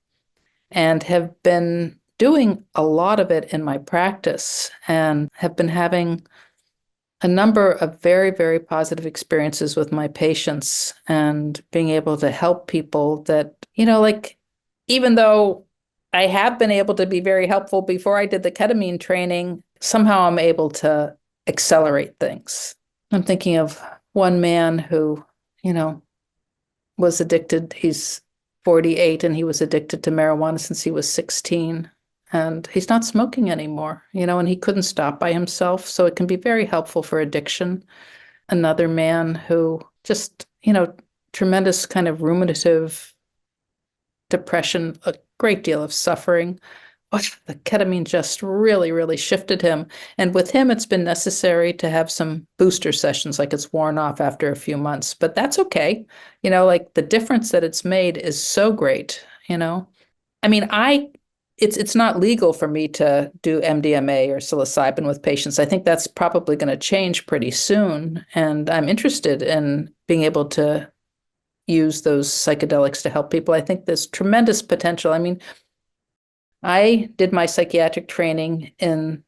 and have been doing a lot of it in my practice and have been having a number of very, very positive experiences with my patients and being able to help people that, even though I have been able to be very helpful before I did the ketamine training, somehow I'm able to accelerate things. I'm thinking of one man who, was addicted. He's 48 and he was addicted to marijuana since he was 16. And he's not smoking anymore, and he couldn't stop by himself. So it can be very helpful for addiction. Another man who just, tremendous kind of ruminative depression, a great deal of suffering. The ketamine just really, really shifted him. And with him, it's been necessary to have some booster sessions, like it's worn off after a few months. But that's okay. The difference that it's made is so great, It's not legal for me to do MDMA or psilocybin with patients. I think that's probably going to change pretty soon. And I'm interested in being able to use those psychedelics to help people. I think there's tremendous potential. I did my psychiatric training in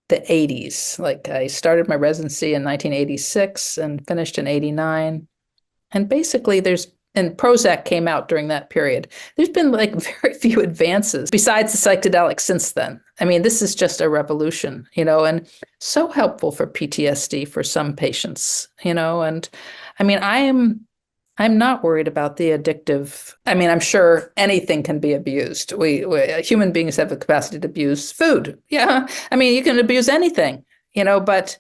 the 80s. Like I started my residency in 1986 and finished in 89. And basically and Prozac came out during that period. There's been like very few advances besides the psychedelics since then. This is just a revolution, and so helpful for PTSD for some patients, and I'm not worried about the addictive. I'm sure anything can be abused. We human beings have the capacity to abuse food. Yeah. You can abuse anything, but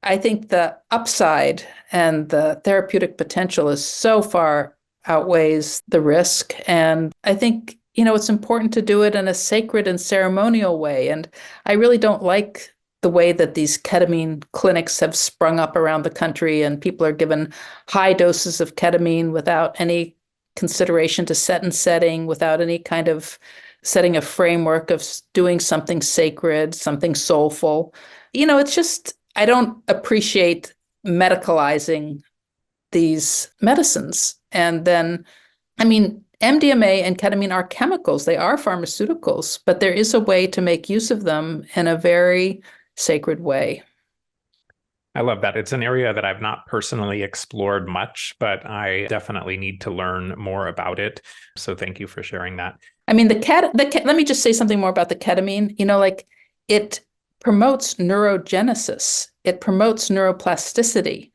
I think the upside and the therapeutic potential is so far outweighs the risk. And I think, it's important to do it in a sacred and ceremonial way. And I really don't like the way that these ketamine clinics have sprung up around the country and people are given high doses of ketamine without any consideration to set and setting, without any kind of setting a framework of doing something sacred, something soulful. It's just, I don't appreciate medicalizing these medicines. And then, MDMA and ketamine are chemicals. They are pharmaceuticals, but there is a way to make use of them in a very sacred way. I love that. It's an area that I've not personally explored much, but I definitely need to learn more about it. So thank you for sharing that. Let me just say something more about the ketamine. It promotes neurogenesis it promotes neuroplasticity.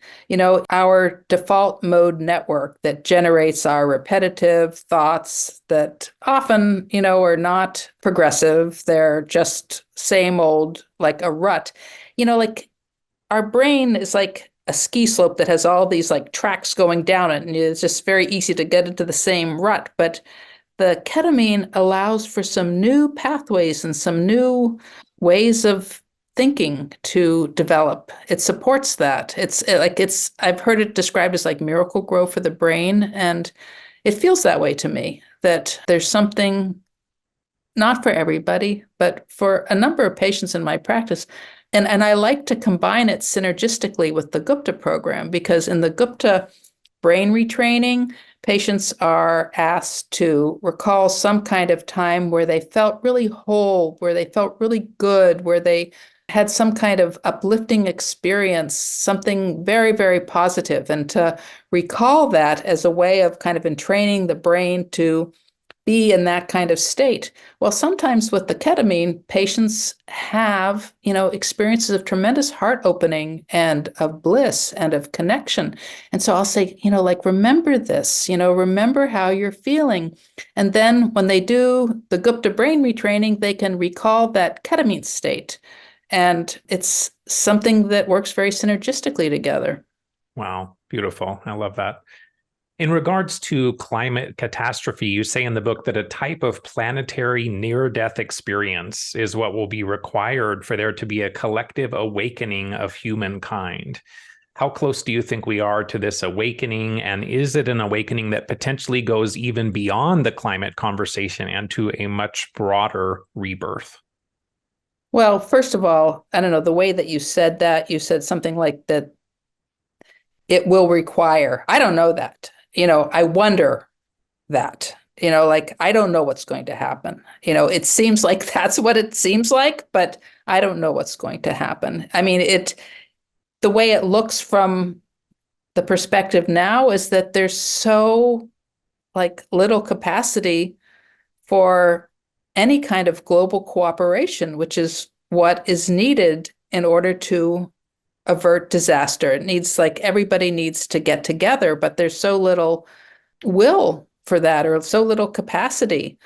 Our default mode network that generates our repetitive thoughts that often, are not progressive. They're just same old, like a rut. Like our brain is like a ski slope that has all these like tracks going down it, and it's just very easy to get into the same rut. But the ketamine allows for some new pathways and some new ways of thinking to develop. It supports that. I've heard it described as like miracle grow for the brain. And it feels that way to me, that there's something, not for everybody, but for a number of patients in my practice. And I like to combine it synergistically with the Gupta program, because in the Gupta brain retraining, patients are asked to recall some kind of time where they felt really whole, where they felt really good, where they had some kind of uplifting experience, something very, very positive, and to recall that as a way of kind of entraining the brain to be in that kind of state. Well, sometimes with the ketamine, patients have, experiences of tremendous heart opening and of bliss and of connection. And so I'll say, remember this, remember how you're feeling. And then when they do the Gupta brain retraining, they can recall that ketamine state. And it's something that works very synergistically together. Wow, beautiful. I love that. In regards to climate catastrophe, you say in the book that a type of planetary near-death experience is what will be required for there to be a collective awakening of humankind. How close do you think we are to this awakening? And is it an awakening that potentially goes even beyond the climate conversation and to a much broader rebirth? Well, first of all, I don't know, the way that you said that, you said something like that it will require. I don't know that. I wonder that, I don't know what's going to happen. It seems like that's what it seems like, but I don't know what's going to happen. I mean, the way it looks from the perspective now is that there's so little capacity for any kind of global cooperation, which is what is needed in order to avert disaster. It needs everybody needs to get together, but there's so little will for that, or so little capacity.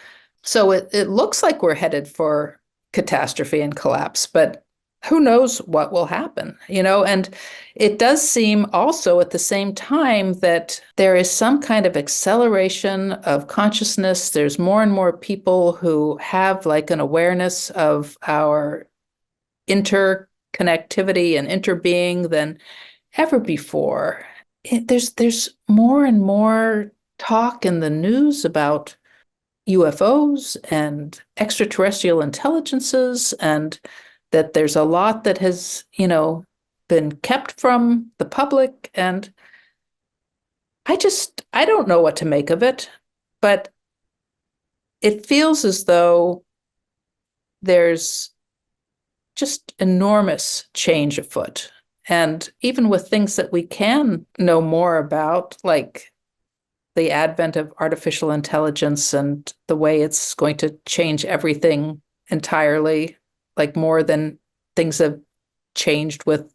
So it looks like we're headed for catastrophe and collapse, but who knows what will happen, and it does seem also at the same time that there is some kind of acceleration of consciousness. There's more and more people who have an awareness of our interconnectivity and interbeing than ever before. There's more and more talk in the news about UFOs and extraterrestrial intelligences, and that there's a lot that has, been kept from the public. And I don't know what to make of it, but it feels as though there's just enormous change afoot. And even with things that we can know more about, like the advent of artificial intelligence and the way it's going to change everything entirely, more than things have changed with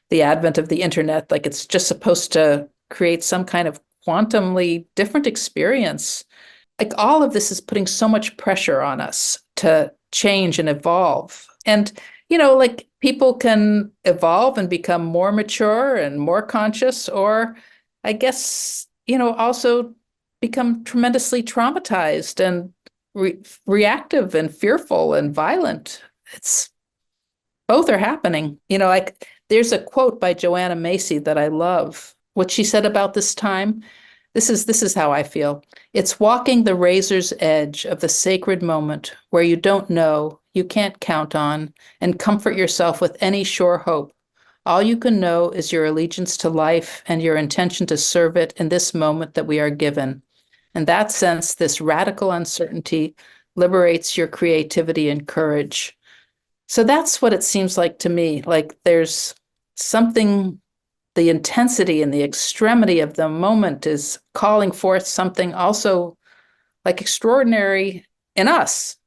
the advent of the internet. It's just supposed to create some kind of quantumly different experience. All of this is putting so much pressure on us to change and evolve. And people can evolve and become more mature and more conscious, or I guess, also become tremendously traumatized and reactive and fearful and violent. Both are happening. There's a quote by Joanna Macy that I love. What she said about this time, this is how I feel. It's walking the razor's edge of the sacred moment where you don't know, you can't count on, and comfort yourself with any sure hope. All you can know is your allegiance to life and your intention to serve it in this moment that we are given. In that sense, this radical uncertainty liberates your creativity and courage. So that's what it seems like to me. There's something, the intensity and the extremity of the moment is calling forth something also extraordinary in us,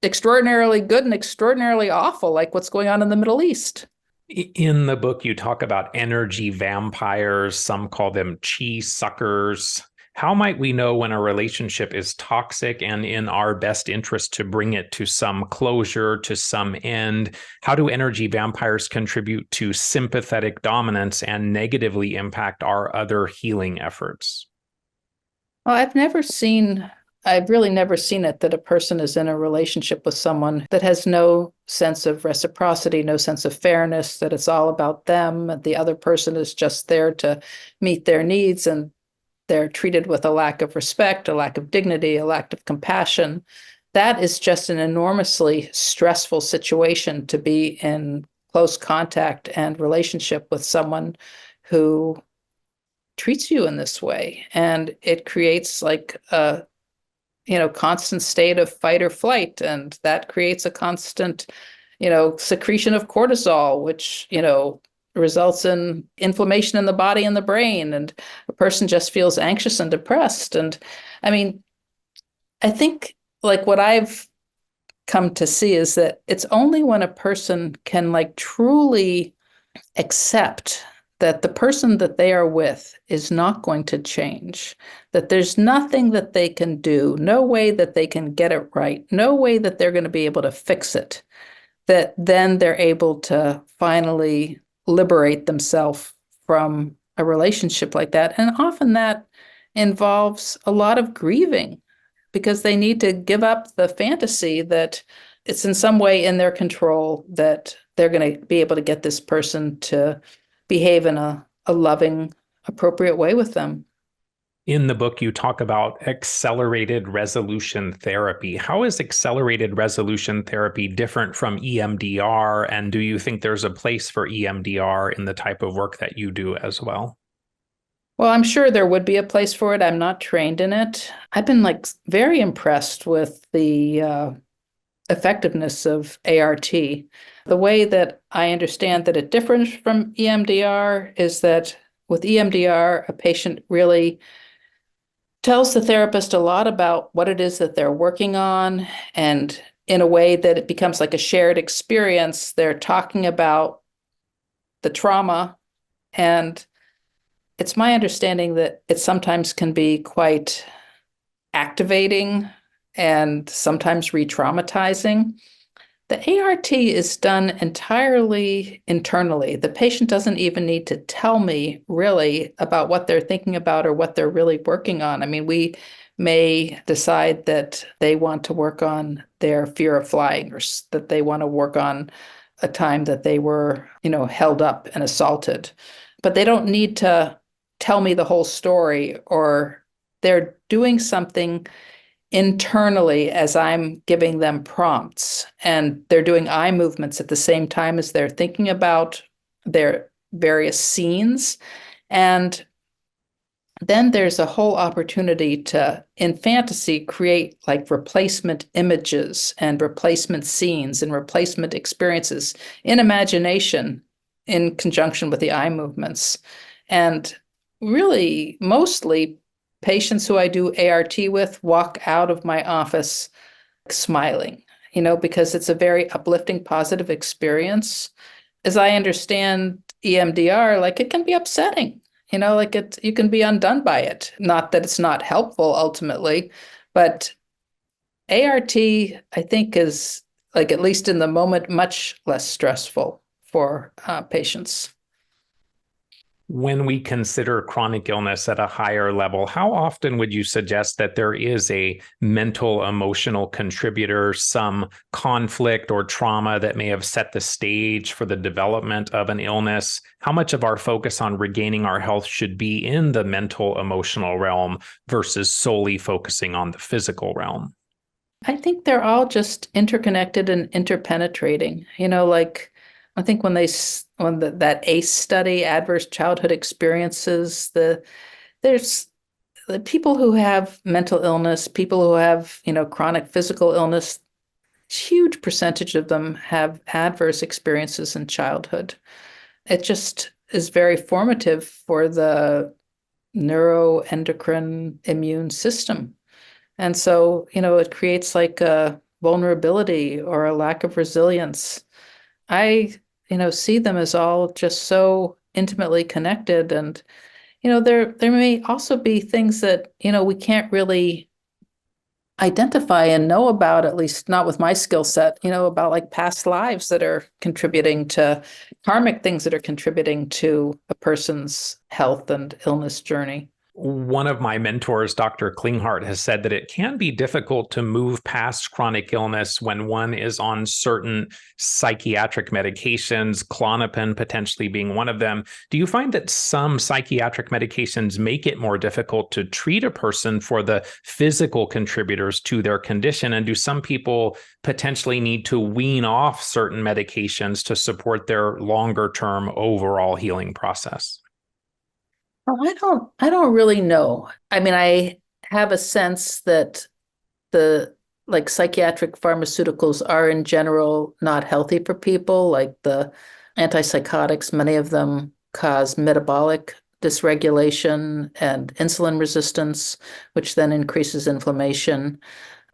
extraordinarily good and extraordinarily awful, like what's going on in the Middle East. In the book, you talk about energy vampires. Some call them chi suckers. How might we know when a relationship is toxic and in our best interest to bring it to some closure, to some end? How do energy vampires contribute to sympathetic dominance and negatively impact our other healing efforts? Well, I've really never seen it that a person is in a relationship with someone that has no sense of reciprocity, no sense of fairness, that it's all about them. The other person is just there to meet their needs, and they're treated with a lack of respect, a lack of dignity, a lack of compassion. That is just an enormously stressful situation to be in close contact and relationship with someone who treats you in this way. And it creates like a constant state of fight or flight. And that creates a constant, secretion of cortisol, which, results in inflammation in the body and the brain. And a person just feels anxious and depressed. And I mean, I think like what I've come to see is that it's only when a person can like truly accept that the person that they are with is not going to change, that there's nothing that they can do, no way that they can get it right, no way that they're going to be able to fix it, that then they're able to finally liberate themselves from a relationship like that. And often that involves a lot of grieving because they need to give up the fantasy that it's in some way in their control, that they're going to be able to get this person to behave in a loving, appropriate way with them. In the book, you talk about accelerated resolution therapy. How is accelerated resolution therapy different from EMDR? And do you think there's a place for EMDR in the type of work that you do as well? Well, I'm sure there would be a place for it. I'm not trained in it. I've been like very impressed with the effectiveness of ART. The way that I understand that it differs from EMDR is that with EMDR, a patient really tells the therapist a lot about what it is that they're working on, and in a way that it becomes like a shared experience. They're talking about the trauma, and it's my understanding that it sometimes can be quite activating and sometimes re-traumatizing. The ART is done entirely internally. The patient doesn't even need to tell me really about what they're thinking about or what they're really working on. I mean, we may decide that they want to work on their fear of flying, or that they want to work on a time that they were, held up and assaulted. But they don't need to tell me the whole story, or they're doing something internally as I'm giving them prompts, and they're doing eye movements at the same time as they're thinking about their various scenes. And then there's a whole opportunity to, in fantasy, create like replacement images and replacement scenes and replacement experiences in imagination in conjunction with the eye movements. And really, mostly patients who I do ART with walk out of my office smiling, because it's a very uplifting, positive experience. As I understand EMDR, like it can be upsetting, you can be undone by it. Not that it's not helpful ultimately, but ART, I think, is like, at least in the moment, much less stressful for patients. When we consider chronic illness at a higher level, how often would you suggest that there is a mental, emotional contributor, some conflict or trauma that may have set the stage for the development of an illness? How much of our focus on regaining our health should be in the mental, emotional realm versus solely focusing on the physical realm? I think they're all just interconnected and interpenetrating. Like I think when that ACE study, adverse childhood experiences, there's the people who have mental illness, people who have, chronic physical illness, huge percentage of them have adverse experiences in childhood. It just is very formative for the neuroendocrine immune system. And so, it creates like a vulnerability or a lack of resilience. I see them as all just so intimately connected. And, there may also be things that, we can't really identify and know about, at least not with my skill set, about like past lives that are contributing to karmic things that are contributing to a person's health and illness journey. One of my mentors, Dr. Klinghardt, has said that it can be difficult to move past chronic illness when one is on certain psychiatric medications, Klonopin potentially being one of them. Do you find that some psychiatric medications make it more difficult to treat a person for the physical contributors to their condition? And do some people potentially need to wean off certain medications to support their longer-term overall healing process? Oh, I don't really know. I mean, I have a sense that the like psychiatric pharmaceuticals are in general not healthy for people. Like the antipsychotics, many of them cause metabolic dysregulation and insulin resistance, which then increases inflammation.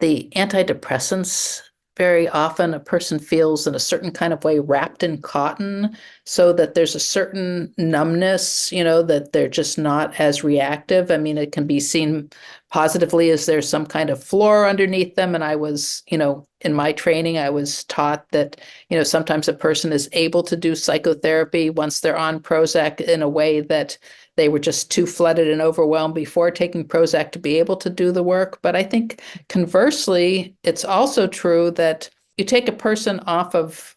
The antidepressants, very often a person feels in a certain kind of way wrapped in cotton, so that there's a certain numbness, that they're just not as reactive. I mean, it can be seen positively as there's some kind of floor underneath them. And I was, in my training, I was taught that, sometimes a person is able to do psychotherapy once they're on Prozac in a way that they were just too flooded and overwhelmed before taking Prozac to be able to do the work. But I think conversely, it's also true that you take a person off of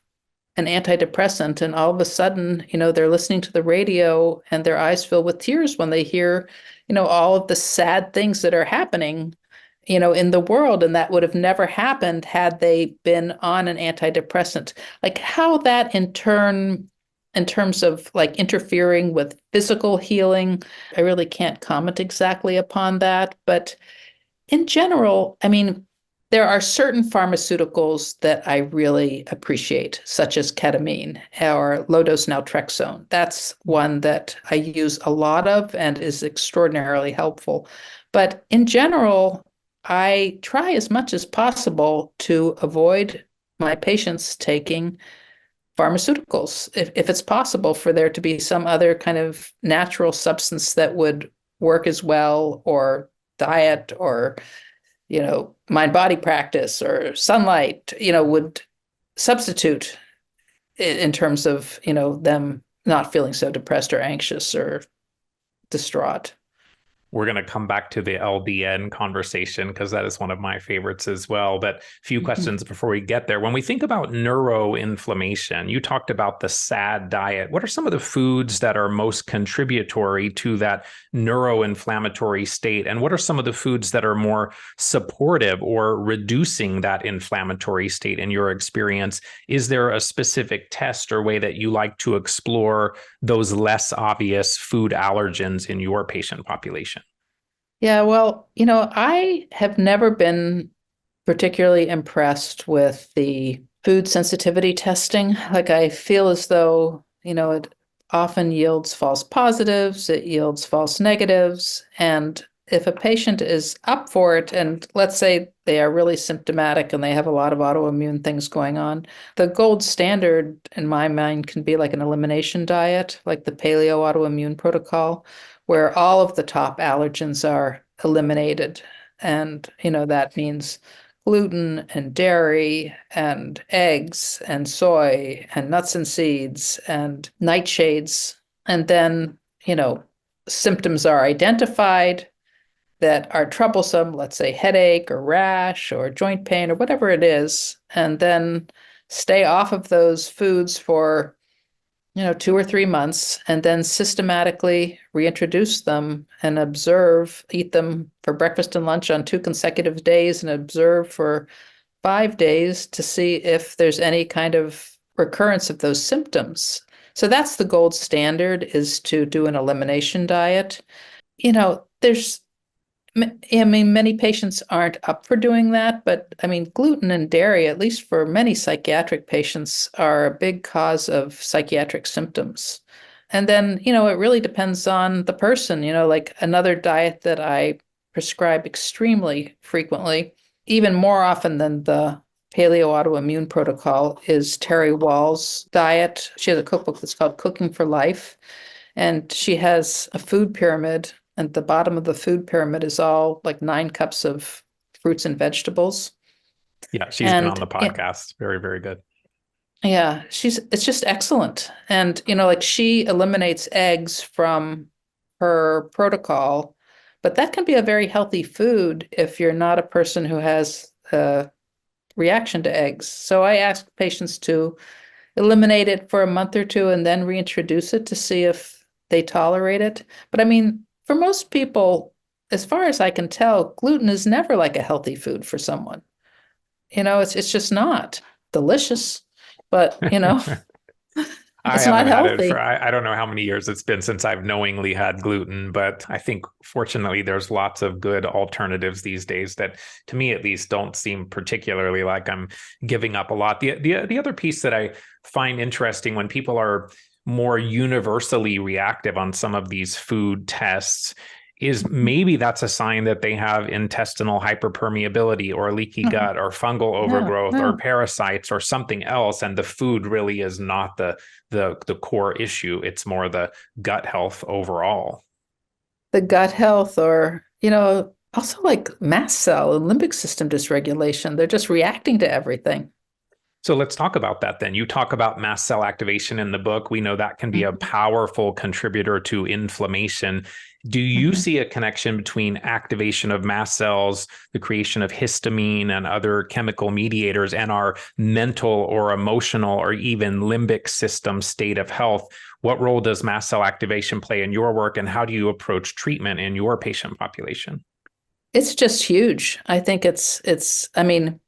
an antidepressant and all of a sudden, they're listening to the radio and their eyes fill with tears when they hear, all of the sad things that are happening, in the world. And that would have never happened had they been on an antidepressant. Like how that in turn, in terms of like interfering with physical healing, I really can't comment exactly upon that. But in general, I mean, there are certain pharmaceuticals that I really appreciate, such as ketamine or low-dose naltrexone. That's one that I use a lot of and is extraordinarily helpful. But in general, I try as much as possible to avoid my patients taking pharmaceuticals, if it's possible for there to be some other kind of natural substance that would work as well, or diet, or mind-body practice or sunlight, would substitute in terms of, them not feeling so depressed or anxious or distraught. We're going to come back to the LDN conversation because that is one of my favorites as well. But a few questions before we get there. When we think about neuroinflammation, you talked about the SAD diet. What are some of the foods that are most contributory to that neuroinflammatory state? And what are some of the foods that are more supportive or reducing that inflammatory state in your experience? Is there a specific test or way that you like to explore those less obvious food allergens in your patient population? Yeah, well, I have never been particularly impressed with the food sensitivity testing. Like, I feel as though, it often yields false positives, it yields false negatives. And if a patient is up for it, and let's say they are really symptomatic and they have a lot of autoimmune things going on, the gold standard in my mind can be like an elimination diet, like the paleo autoimmune protocol, where all of the top allergens are eliminated. And, that means gluten and dairy and eggs and soy and nuts and seeds and nightshades. And then, symptoms are identified that are troublesome, let's say headache or rash or joint pain or whatever it is, and then stay off of those foods for 2 or 3 months, and then systematically reintroduce them and observe, eat them for breakfast and lunch on 2 consecutive days and observe for 5 days to see if there's any kind of recurrence of those symptoms. So that's the gold standard, is to do an elimination diet. Many patients aren't up for doing that, but gluten and dairy, at least for many psychiatric patients, are a big cause of psychiatric symptoms. And then, it really depends on the person. Like another diet that I prescribe extremely frequently, even more often than the paleo autoimmune protocol is Terry Wall's diet. She has a cookbook that's called Cooking for Life. And she has a food pyramid. And at the bottom of the food pyramid is all like 9 cups of fruits and vegetables. Yeah, she's been on the podcast. Very, very good. Yeah, it's just excellent. And, like she eliminates eggs from her protocol, but that can be a very healthy food if you're not a person who has a reaction to eggs. So I ask patients to eliminate it for a month or two and then reintroduce it to see if they tolerate it. But I mean, for most people, as far as I can tell, gluten is never like a healthy food for someone. It's just not delicious, but I it's haven't not had healthy. it for, I don't know how many years it's been since I've knowingly had gluten, but I think fortunately there's lots of good alternatives these days that, to me at least, don't seem particularly like I'm giving up a lot. The other piece that I find interesting when people are more universally reactive on some of these food tests is maybe that's a sign that they have intestinal hyperpermeability or leaky gut or fungal overgrowth or parasites or something else. And the food really is not the core issue. It's more the gut health overall. The gut health, or, also like mast cell and limbic system dysregulation. They're just reacting to everything. So let's talk about that then. You talk about mast cell activation in the book. We know that can be a powerful contributor to inflammation. Do you see a connection between activation of mast cells, the creation of histamine and other chemical mediators, and our mental or emotional or even limbic system state of health? What role does mast cell activation play in your work, and how do you approach treatment in your patient population? It's just huge. I think I mean,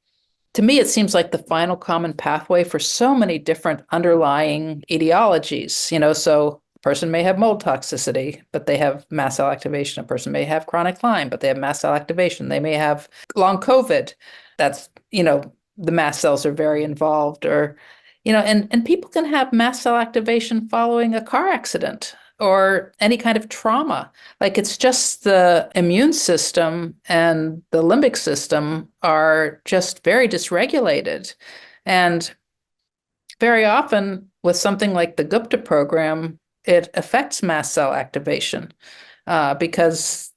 to me, it seems like the final common pathway for so many different underlying etiologies. So a person may have mold toxicity, but they have mast cell activation. A person may have chronic Lyme, but they have mast cell activation. They may have long COVID. That's, the mast cells are very involved. Or, and people can have mast cell activation following a car accident or any kind of trauma. Like, it's just the immune system and the limbic system are just very dysregulated. And very often with something like the Gupta program, it affects mast cell activation because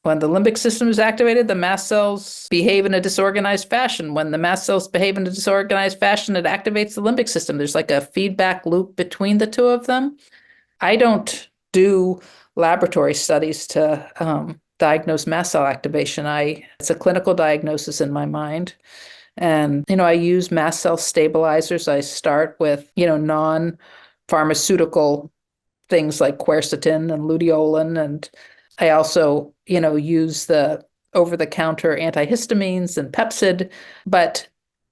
when the limbic system is activated, the mast cells behave in a disorganized fashion. When the mast cells behave in a disorganized fashion, it activates the limbic system. There's like a feedback loop between the two of them. I don't do laboratory studies to diagnose mast cell activation. It's a clinical diagnosis in my mind. And, I use mast cell stabilizers. I start with, non-pharmaceutical things like quercetin and luteolin. And I also, use the over-the-counter antihistamines and Pepcid. But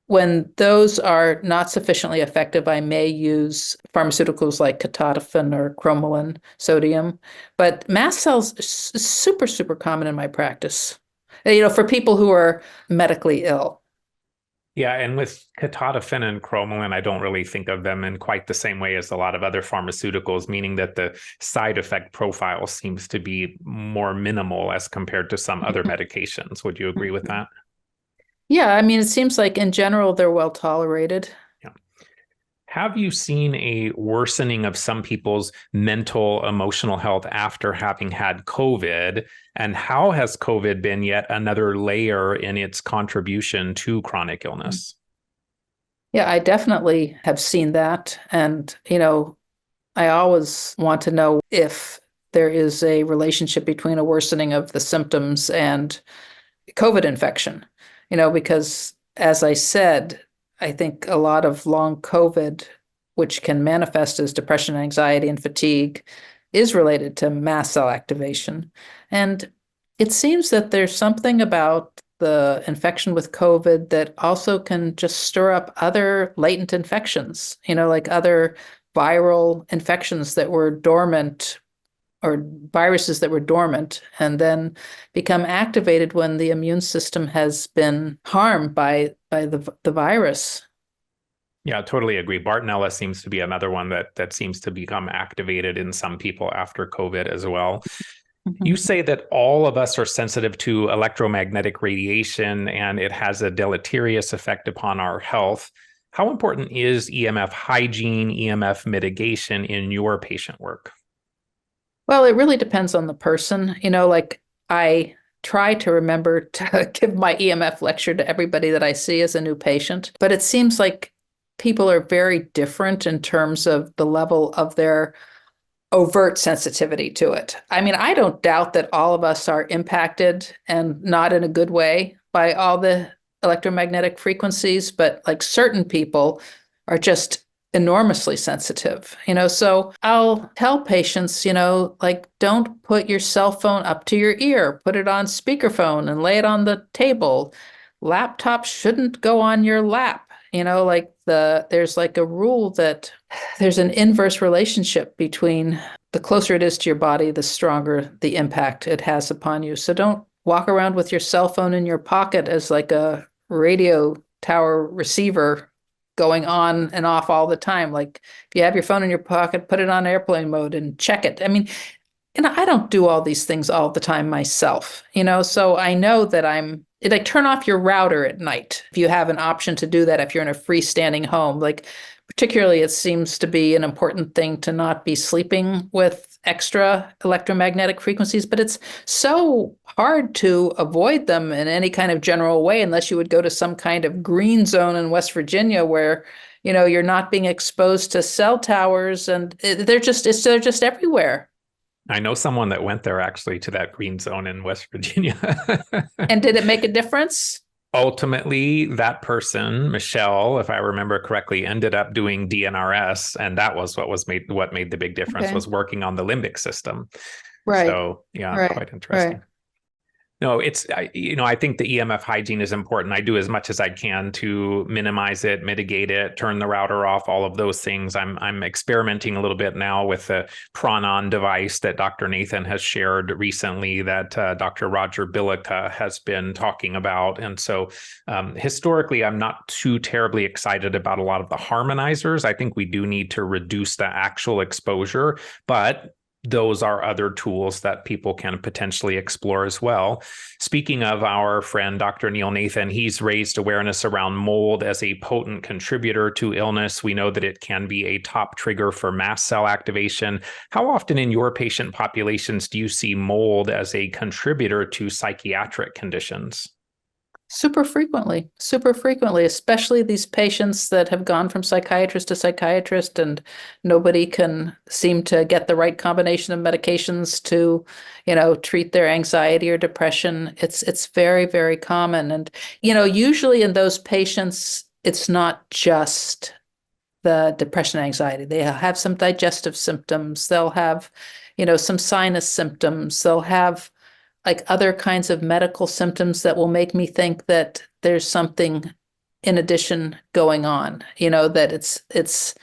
when those are not sufficiently effective, I may use pharmaceuticals like ketotifen or cromolyn sodium. But mast cells is super, super common in my practice, for people who are medically ill. Yeah, and with ketotifen and cromolyn, I don't really think of them in quite the same way as a lot of other pharmaceuticals, meaning that the side effect profile seems to be more minimal as compared to some other medications. Would you agree with that? Yeah, I mean, it seems like in general, they're well tolerated. Yeah. Have you seen a worsening of some people's mental, emotional health after having had COVID? And how has COVID been yet another layer in its contribution to chronic illness? Yeah, I definitely have seen that. And, I always want to know if there is a relationship between a worsening of the symptoms and COVID infection, because as I said, I think a lot of long COVID, which can manifest as depression, anxiety, and fatigue, is related to mast cell activation. And it seems that there's something about the infection with COVID that also can just stir up other latent infections, like other viral infections that were dormant or viruses that were dormant and then become activated when the immune system has been harmed by the virus. Yeah, I totally agree. Bartonella seems to be another one that seems to become activated in some people after COVID as well. You say that all of us are sensitive to electromagnetic radiation and it has a deleterious effect upon our health. How important is EMF hygiene, EMF mitigation in your patient work? Well, it really depends on the person. Like I try to remember to give my EMF lecture to everybody that I see as a new patient, but it seems like people are very different in terms of the level of their overt sensitivity to it. I mean, I don't doubt that all of us are impacted and not in a good way by all the electromagnetic frequencies, but like certain people are just enormously sensitive, so I'll tell patients, like don't put your cell phone up to your ear, put it on speakerphone and lay it on the table. Laptop shouldn't go on your lap. Like there's like a rule that there's an inverse relationship between the closer it is to your body, the stronger the impact it has upon you. So don't walk around with your cell phone in your pocket as like a radio tower receiver going on and off all the time. Like if you have your phone in your pocket, put it on airplane mode and check it. I mean, I don't do all these things all the time myself, so I know that like turn off your router at night if you have an option to do that if you're in a freestanding home. Like particularly it seems to be an important thing to not be sleeping with extra electromagnetic frequencies, but it's so hard to avoid them in any kind of general way unless you would go to some kind of green zone in West Virginia where you're not being exposed to cell towers and they're just everywhere. I know someone that went there actually to that green zone in West Virginia. And did it make a difference? Ultimately, that person, Michelle, if I remember correctly, ended up doing DNRS, and that was what made the big difference, was working on the limbic system. Right. So yeah, right. Quite interesting. Right. No, I think the EMF hygiene is important. I do as much as I can to minimize it, mitigate it, turn the router off, all of those things. I'm experimenting a little bit now with the Pranon device that Dr. Nathan has shared recently that Dr. Roger Billica has been talking about. And so historically, I'm not too terribly excited about a lot of the harmonizers. I think we do need to reduce the actual exposure, but those are other tools that people can potentially explore as well. Speaking of our friend, Dr. Neil Nathan, he's raised awareness around mold as a potent contributor to illness. We know that it can be a top trigger for mast cell activation. How often in your patient populations do you see mold as a contributor to psychiatric conditions? Super frequently, especially these patients that have gone from psychiatrist to psychiatrist and nobody can seem to get the right combination of medications to, treat their anxiety or depression. It's very, very common. And, usually in those patients, it's not just the depression and anxiety. They have some digestive symptoms. They'll have, some sinus symptoms. They'll have like other kinds of medical symptoms that will make me think that there's something in addition going on, that it's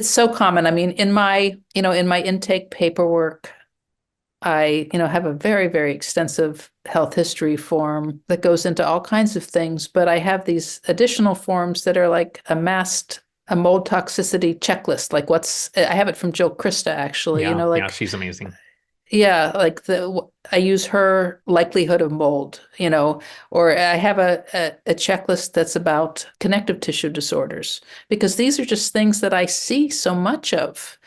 so common. I mean, in my intake paperwork, I, have a very, very extensive health history form that goes into all kinds of things, but I have these additional forms that are like a mold toxicity checklist. Like I have it from Jill Krista, actually, yeah, she's amazing. Yeah, like I use her likelihood of mold, or I have a checklist that's about connective tissue disorders, because these are just things that I see so much of.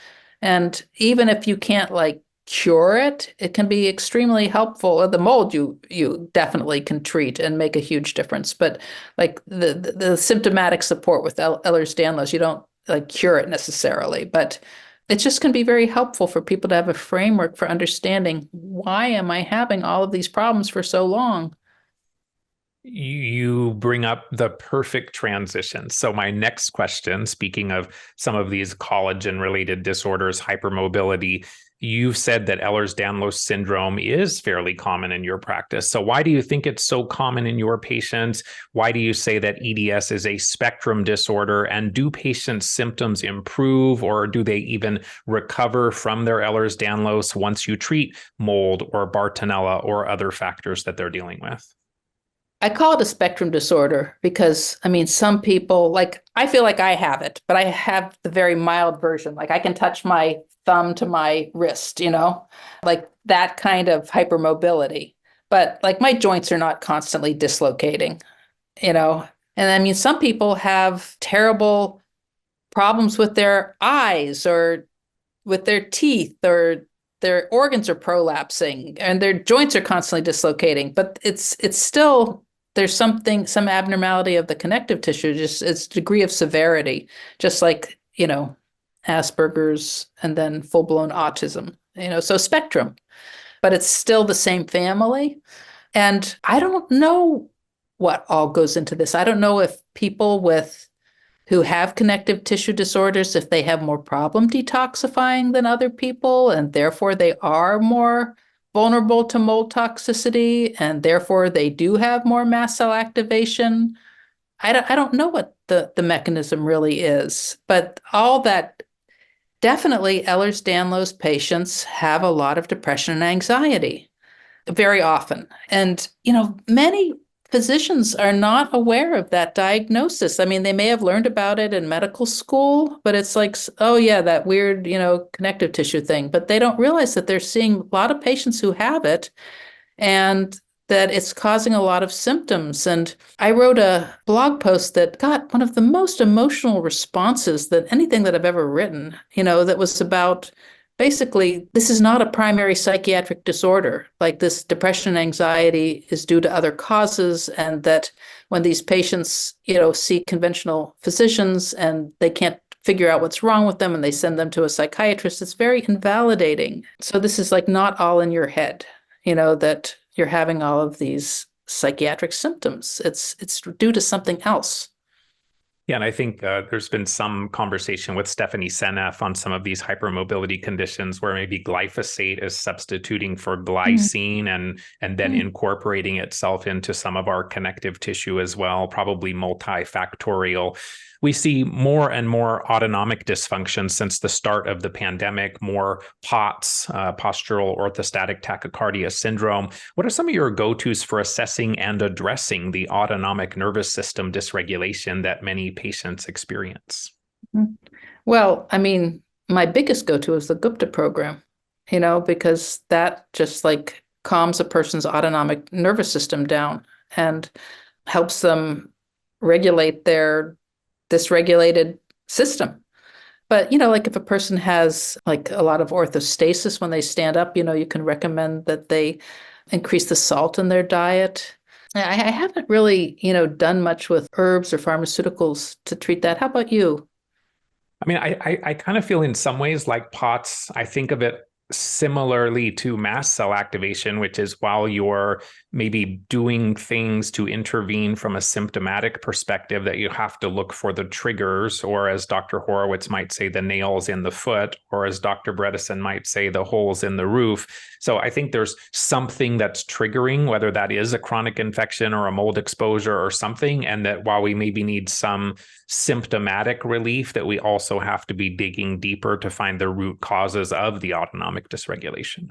And even if you can't like cure it, it can be extremely helpful. The mold you definitely can treat and make a huge difference. But like the symptomatic support with Ehlers Danlos, you don't like cure it necessarily, but it just can be very helpful for people to have a framework for understanding, why am I having all of these problems for so long? You bring up the perfect transition. So my next question, speaking of some of these collagen-related disorders, hypermobility, you've said that Ehlers Danlos Syndrome is fairly common in your practice. So why do you think it's so common in your patients? Why do you say that EDS is a spectrum disorder? And do patients' symptoms improve, or do they even recover from their Ehlers Danlos once you treat mold or Bartonella or other factors that they're dealing with? I call it a spectrum disorder because, I mean, some people, like, I feel like I have it, but I have the very mild version. Like, I can touch my thumb to my wrist, like that kind of hypermobility. But like, my joints are not constantly dislocating, you know? And I mean, some people have terrible problems with their eyes or with their teeth, or their organs are prolapsing and their joints are constantly dislocating, but it's still, there's some abnormality of the connective tissue, just its degree of severity, just like, Asperger's and then full-blown autism, so spectrum, but it's still the same family. And I don't know what all goes into this. I don't know if people who have connective tissue disorders, if they have more problem detoxifying than other people, and therefore they are more vulnerable to mold toxicity, and therefore they do have more mast cell activation. I don't know what the mechanism really is, but all that, definitely Ehlers Danlos patients have a lot of depression and anxiety very often. And, many physicians are not aware of that diagnosis. I mean, they may have learned about it in medical school, but it's like, oh yeah, that weird, connective tissue thing. But they don't realize that they're seeing a lot of patients who have it and that it's causing a lot of symptoms. And I wrote a blog post that got one of the most emotional responses that anything that I've ever written, that was about, basically, this is not a primary psychiatric disorder. Like, this depression and anxiety is due to other causes, and that when these patients, see conventional physicians and they can't figure out what's wrong with them and they send them to a psychiatrist, it's very invalidating. So this is like not all in your head, that you're having all of these psychiatric symptoms. It's due to something else. Yeah, and I think there's been some conversation with Stephanie Seneff on some of these hypermobility conditions where maybe glyphosate is substituting for glycine and then incorporating itself into some of our connective tissue as well, probably multifactorial. We see more and more autonomic dysfunction since the start of the pandemic, more POTS, postural orthostatic tachycardia syndrome. What are some of your go-tos for assessing and addressing the autonomic nervous system dysregulation that many patients experience? Well, I mean, my biggest go-to is the Gupta program, because that just like calms a person's autonomic nervous system down and helps them regulate their dysregulated system. But, like if a person has like a lot of orthostasis when they stand up, you can recommend that they increase the salt in their diet. I haven't really, done much with herbs or pharmaceuticals to treat that. How about you? I mean, I kind of feel in some ways like POTS, I think of it similarly to mast cell activation, which is while you're maybe doing things to intervene from a symptomatic perspective, that you have to look for the triggers, or as Dr. Horowitz might say, the nails in the foot, or as Dr. Bredesen might say, the holes in the roof. So I think there's something that's triggering, whether that is a chronic infection or a mold exposure or something, and that while we maybe need some symptomatic relief, that we also have to be digging deeper to find the root causes of the autonomic dysregulation.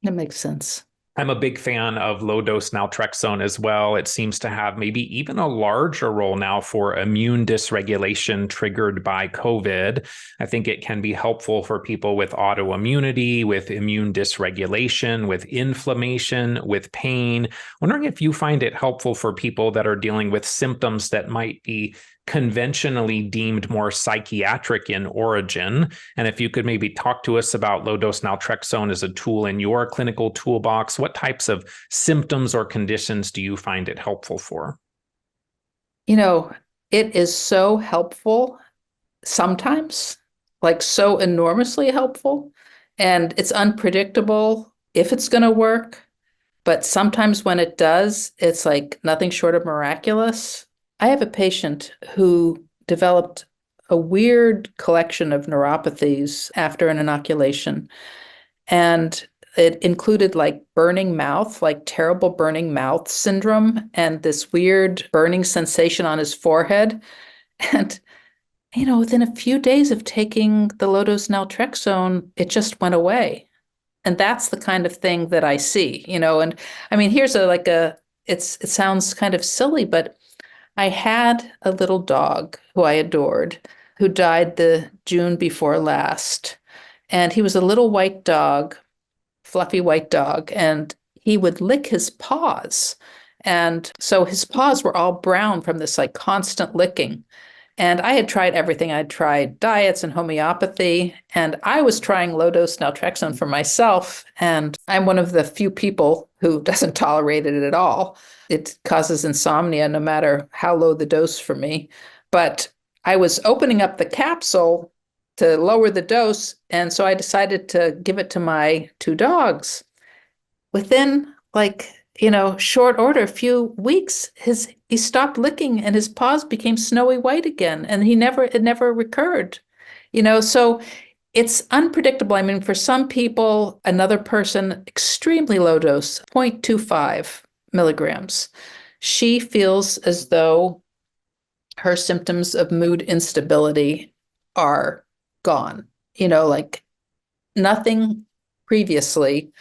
That makes sense. I'm a big fan of low-dose naltrexone as well. It seems to have maybe even a larger role now for immune dysregulation triggered by COVID. I think it can be helpful for people with autoimmunity, with immune dysregulation, with inflammation, with pain. Wondering if you find it helpful for people that are dealing with symptoms that might be conventionally deemed more psychiatric in origin. And if you could maybe talk to us about low-dose naltrexone as a tool in your clinical toolbox, what types of symptoms or conditions do you find it helpful for? It is so helpful sometimes, like so enormously helpful, and it's unpredictable if it's going to work. But sometimes when it does, it's like nothing short of miraculous. I have a patient who developed a weird collection of neuropathies after an inoculation. And it included like burning mouth, like terrible burning mouth syndrome, and this weird burning sensation on his forehead. And, within a few days of taking the low-dose naltrexone, it just went away. And that's the kind of thing that I see, and I mean, here's a it sounds kind of silly, but I had a little dog who I adored, who died the June before last. And he was a little white dog, fluffy white dog, and he would lick his paws. And so his paws were all brown from this like constant licking. And I had tried everything. I'd tried diets and homeopathy, and I was trying low-dose naltrexone for myself. And I'm one of the few people who doesn't tolerate it at all. It causes insomnia no matter how low the dose for me. But I was opening up the capsule to lower the dose, and so I decided to give it to my two dogs. Within short order, a few weeks, he stopped licking and his paws became snowy white again, and it never recurred. So it's unpredictable. I mean, for some people, another person, extremely low dose, 0.25 milligrams. She feels as though her symptoms of mood instability are gone. Like nothing previously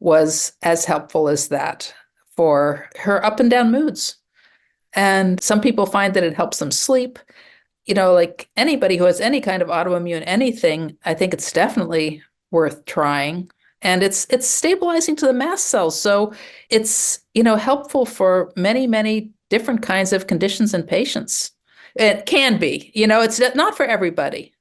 was as helpful as that for her up and down moods. And some people find that it helps them sleep. Like anybody who has any kind of autoimmune anything, I think it's definitely worth trying. And it's stabilizing to the mast cells. So it's, helpful for many, many different kinds of conditions and patients. It can be, it's not for everybody.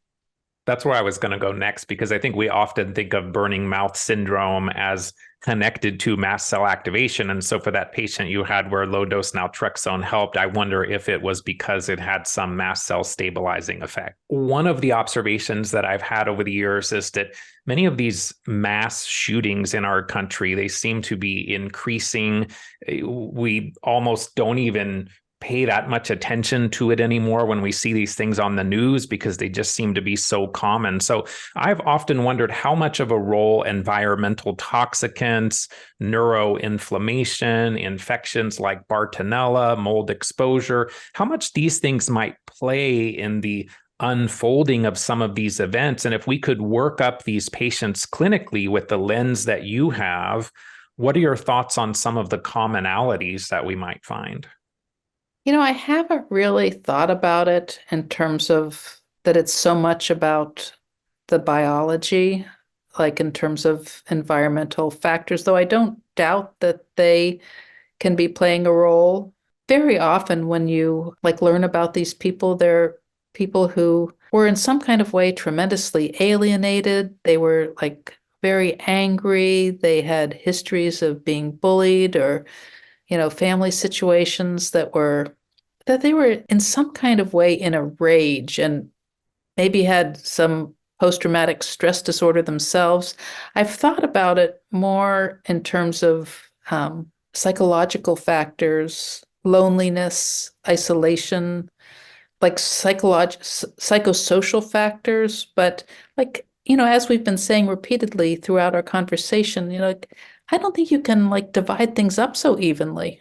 That's where I was going to go next, because I think we often think of burning mouth syndrome as connected to mast cell activation. And so for that patient you had where low dose naltrexone helped, I wonder if it was because it had some mast cell stabilizing effect. One of the observations that I've had over the years is that many of these mass shootings in our country, they seem to be increasing. We almost don't even pay that much attention to it anymore when we see these things on the news because they just seem to be so common. So I've often wondered how much of a role environmental toxicants, neuroinflammation, infections like Bartonella, mold exposure, how much these things might play in the unfolding of some of these events. And if we could work up these patients clinically with the lens that you have, what are your thoughts on some of the commonalities that we might find? I haven't really thought about it in terms of that it's so much about the biology, like in terms of environmental factors, though I don't doubt that they can be playing a role. Very often when you learn about these people, they're people who were in some kind of way tremendously alienated. They were very angry. They had histories of being bullied or, family situations that they were in some kind of way in a rage and maybe had some post-traumatic stress disorder themselves. I've thought about it more in terms of psychological factors, loneliness, isolation, psychosocial factors. But as we've been saying repeatedly throughout our conversation, I don't think you can divide things up so evenly,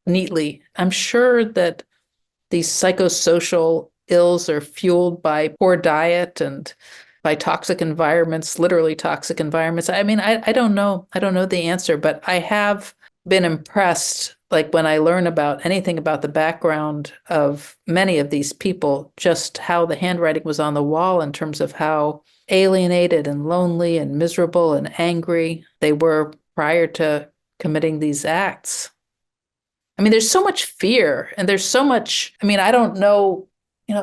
neatly. I'm sure that these psychosocial ills are fueled by poor diet and by toxic environments, literally toxic environments. I mean, I don't know. I don't know the answer, but I have been impressed, when I learn about anything about the background of many of these people, just how the handwriting was on the wall in terms of how alienated and lonely and miserable and angry they were prior to committing these acts. I mean, there's so much fear and there's so much, I don't know,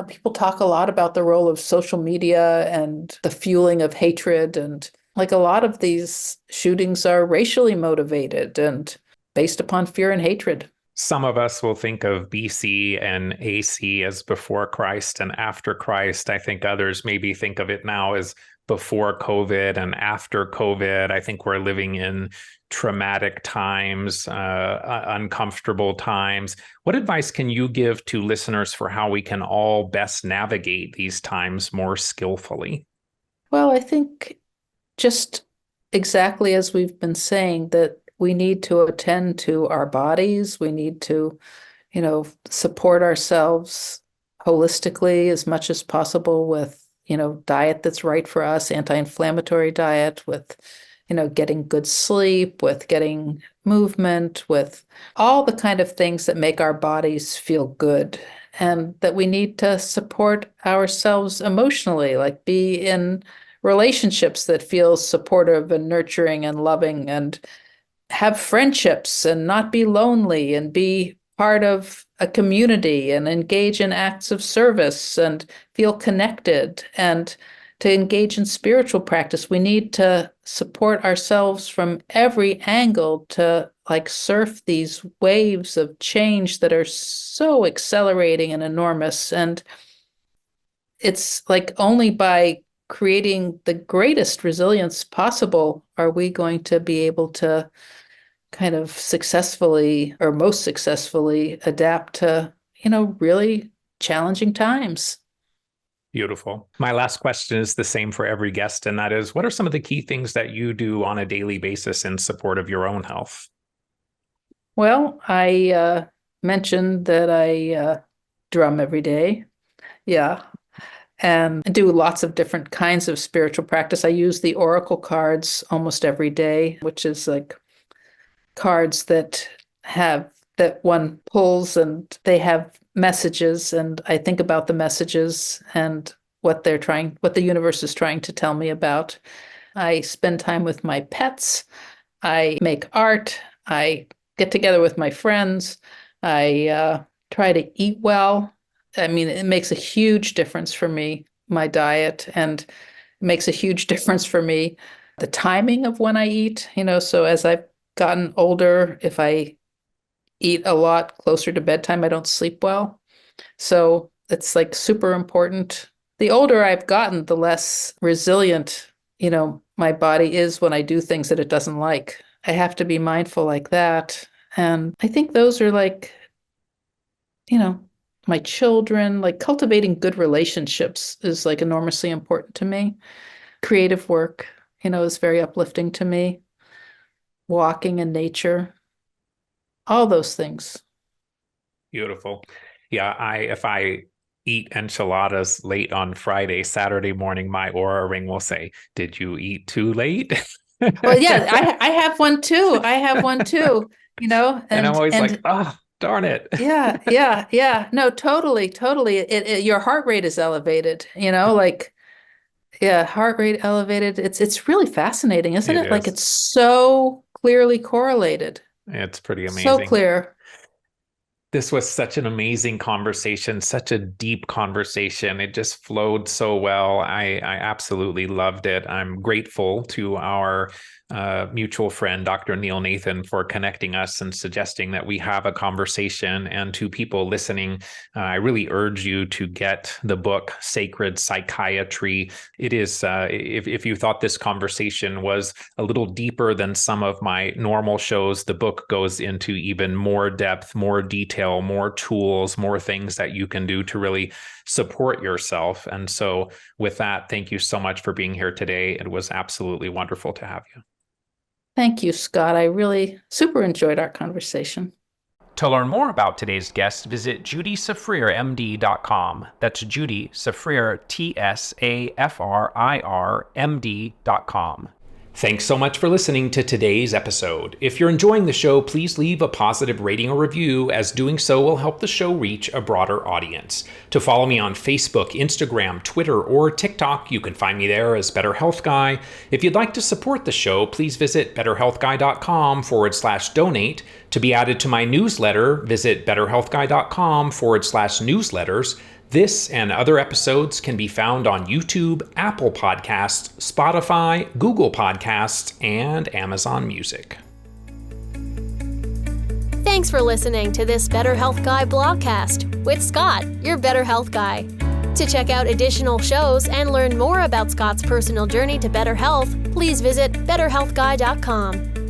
people talk a lot about the role of social media and the fueling of hatred. And a lot of these shootings are racially motivated and based upon fear and hatred. Some of us will think of BC and AC as before Christ and after Christ. I think others maybe think of it now as before COVID and after COVID. I think we're living in traumatic times, uncomfortable times. What advice can you give to listeners for how we can all best navigate these times more skillfully? Well, I think just exactly as we've been saying, that we need to attend to our bodies. We need to, support ourselves holistically as much as possible with, diet that's right for us, anti-inflammatory diet with, getting good sleep, with getting movement, with all the kind of things that make our bodies feel good, and that we need to support ourselves emotionally, like be in relationships that feel supportive and nurturing and loving, and have friendships and not be lonely, and be part of a community and engage in acts of service and feel connected. And to engage in spiritual practice, we need to support ourselves from every angle to surf these waves of change that are so accelerating and enormous. And it's only by creating the greatest resilience possible are we going to be able to kind of successfully, or most successfully, adapt to, really challenging times. Beautiful. My last question is the same for every guest, and that is, what are some of the key things that you do on a daily basis in support of your own health? Well, I mentioned that I drum every day. Yeah. And do lots of different kinds of spiritual practice. I use the oracle cards almost every day, which is cards that one pulls, and they have messages, and I think about the messages and what the universe is trying to tell me about. I spend time with my pets. I make art. I get together with my friends. I try to eat well. I mean, it makes a huge difference for me, my diet, and it makes a huge difference for me, the timing of when I eat. So as I've gotten older, if I eat a lot closer to bedtime, I don't sleep well. So it's super important. The older I've gotten, the less resilient, my body is when I do things that it doesn't like. I have to be mindful like that. And I think those are my children, cultivating good relationships is enormously important to me. Creative work, is very uplifting to me. Walking in nature, all those things. Beautiful. Yeah, if I eat enchiladas late on Friday, Saturday morning, my Aura ring will say, "Did you eat too late?" Well, yeah, I have one too. And I'm always oh, darn it. Yeah. No, totally. Your heart rate is elevated, heart rate elevated. It's really fascinating, isn't it? It's so clearly correlated. It's pretty amazing. So clear. This was such an amazing conversation, such a deep conversation. It just flowed so well. I absolutely loved it. I'm grateful to our mutual friend, Dr. Neil Nathan, for connecting us and suggesting that we have a conversation. And to people listening, I really urge you to get the book, Sacred Psychiatry. It is, if you thought this conversation was a little deeper than some of my normal shows, the book goes into even more depth, more detail, more tools, more things that you can do to really support yourself. And so with that, thank you so much for being here today. It was absolutely wonderful to have you. Thank you, Scott. I really super enjoyed our conversation. To learn more about today's guest, visit JudySafrirMD.com. That's Judy Safrir, TSAFRIRMD.com. Thanks so much for listening to today's episode. If you're enjoying the show, please leave a positive rating or review, as doing so will help the show reach a broader audience. To follow me on Facebook, Instagram, Twitter, or TikTok, you can find me there as Better Health Guy. If you'd like to support the show, please visit betterhealthguy.com/donate. To be added to my newsletter, visit betterhealthguy.com/newsletters. This and other episodes can be found on YouTube, Apple Podcasts, Spotify, Google Podcasts, and Amazon Music. Thanks for listening to this Better Health Guy blogcast with Scott, your Better Health Guy. To check out additional shows and learn more about Scott's personal journey to better health, please visit betterhealthguy.com.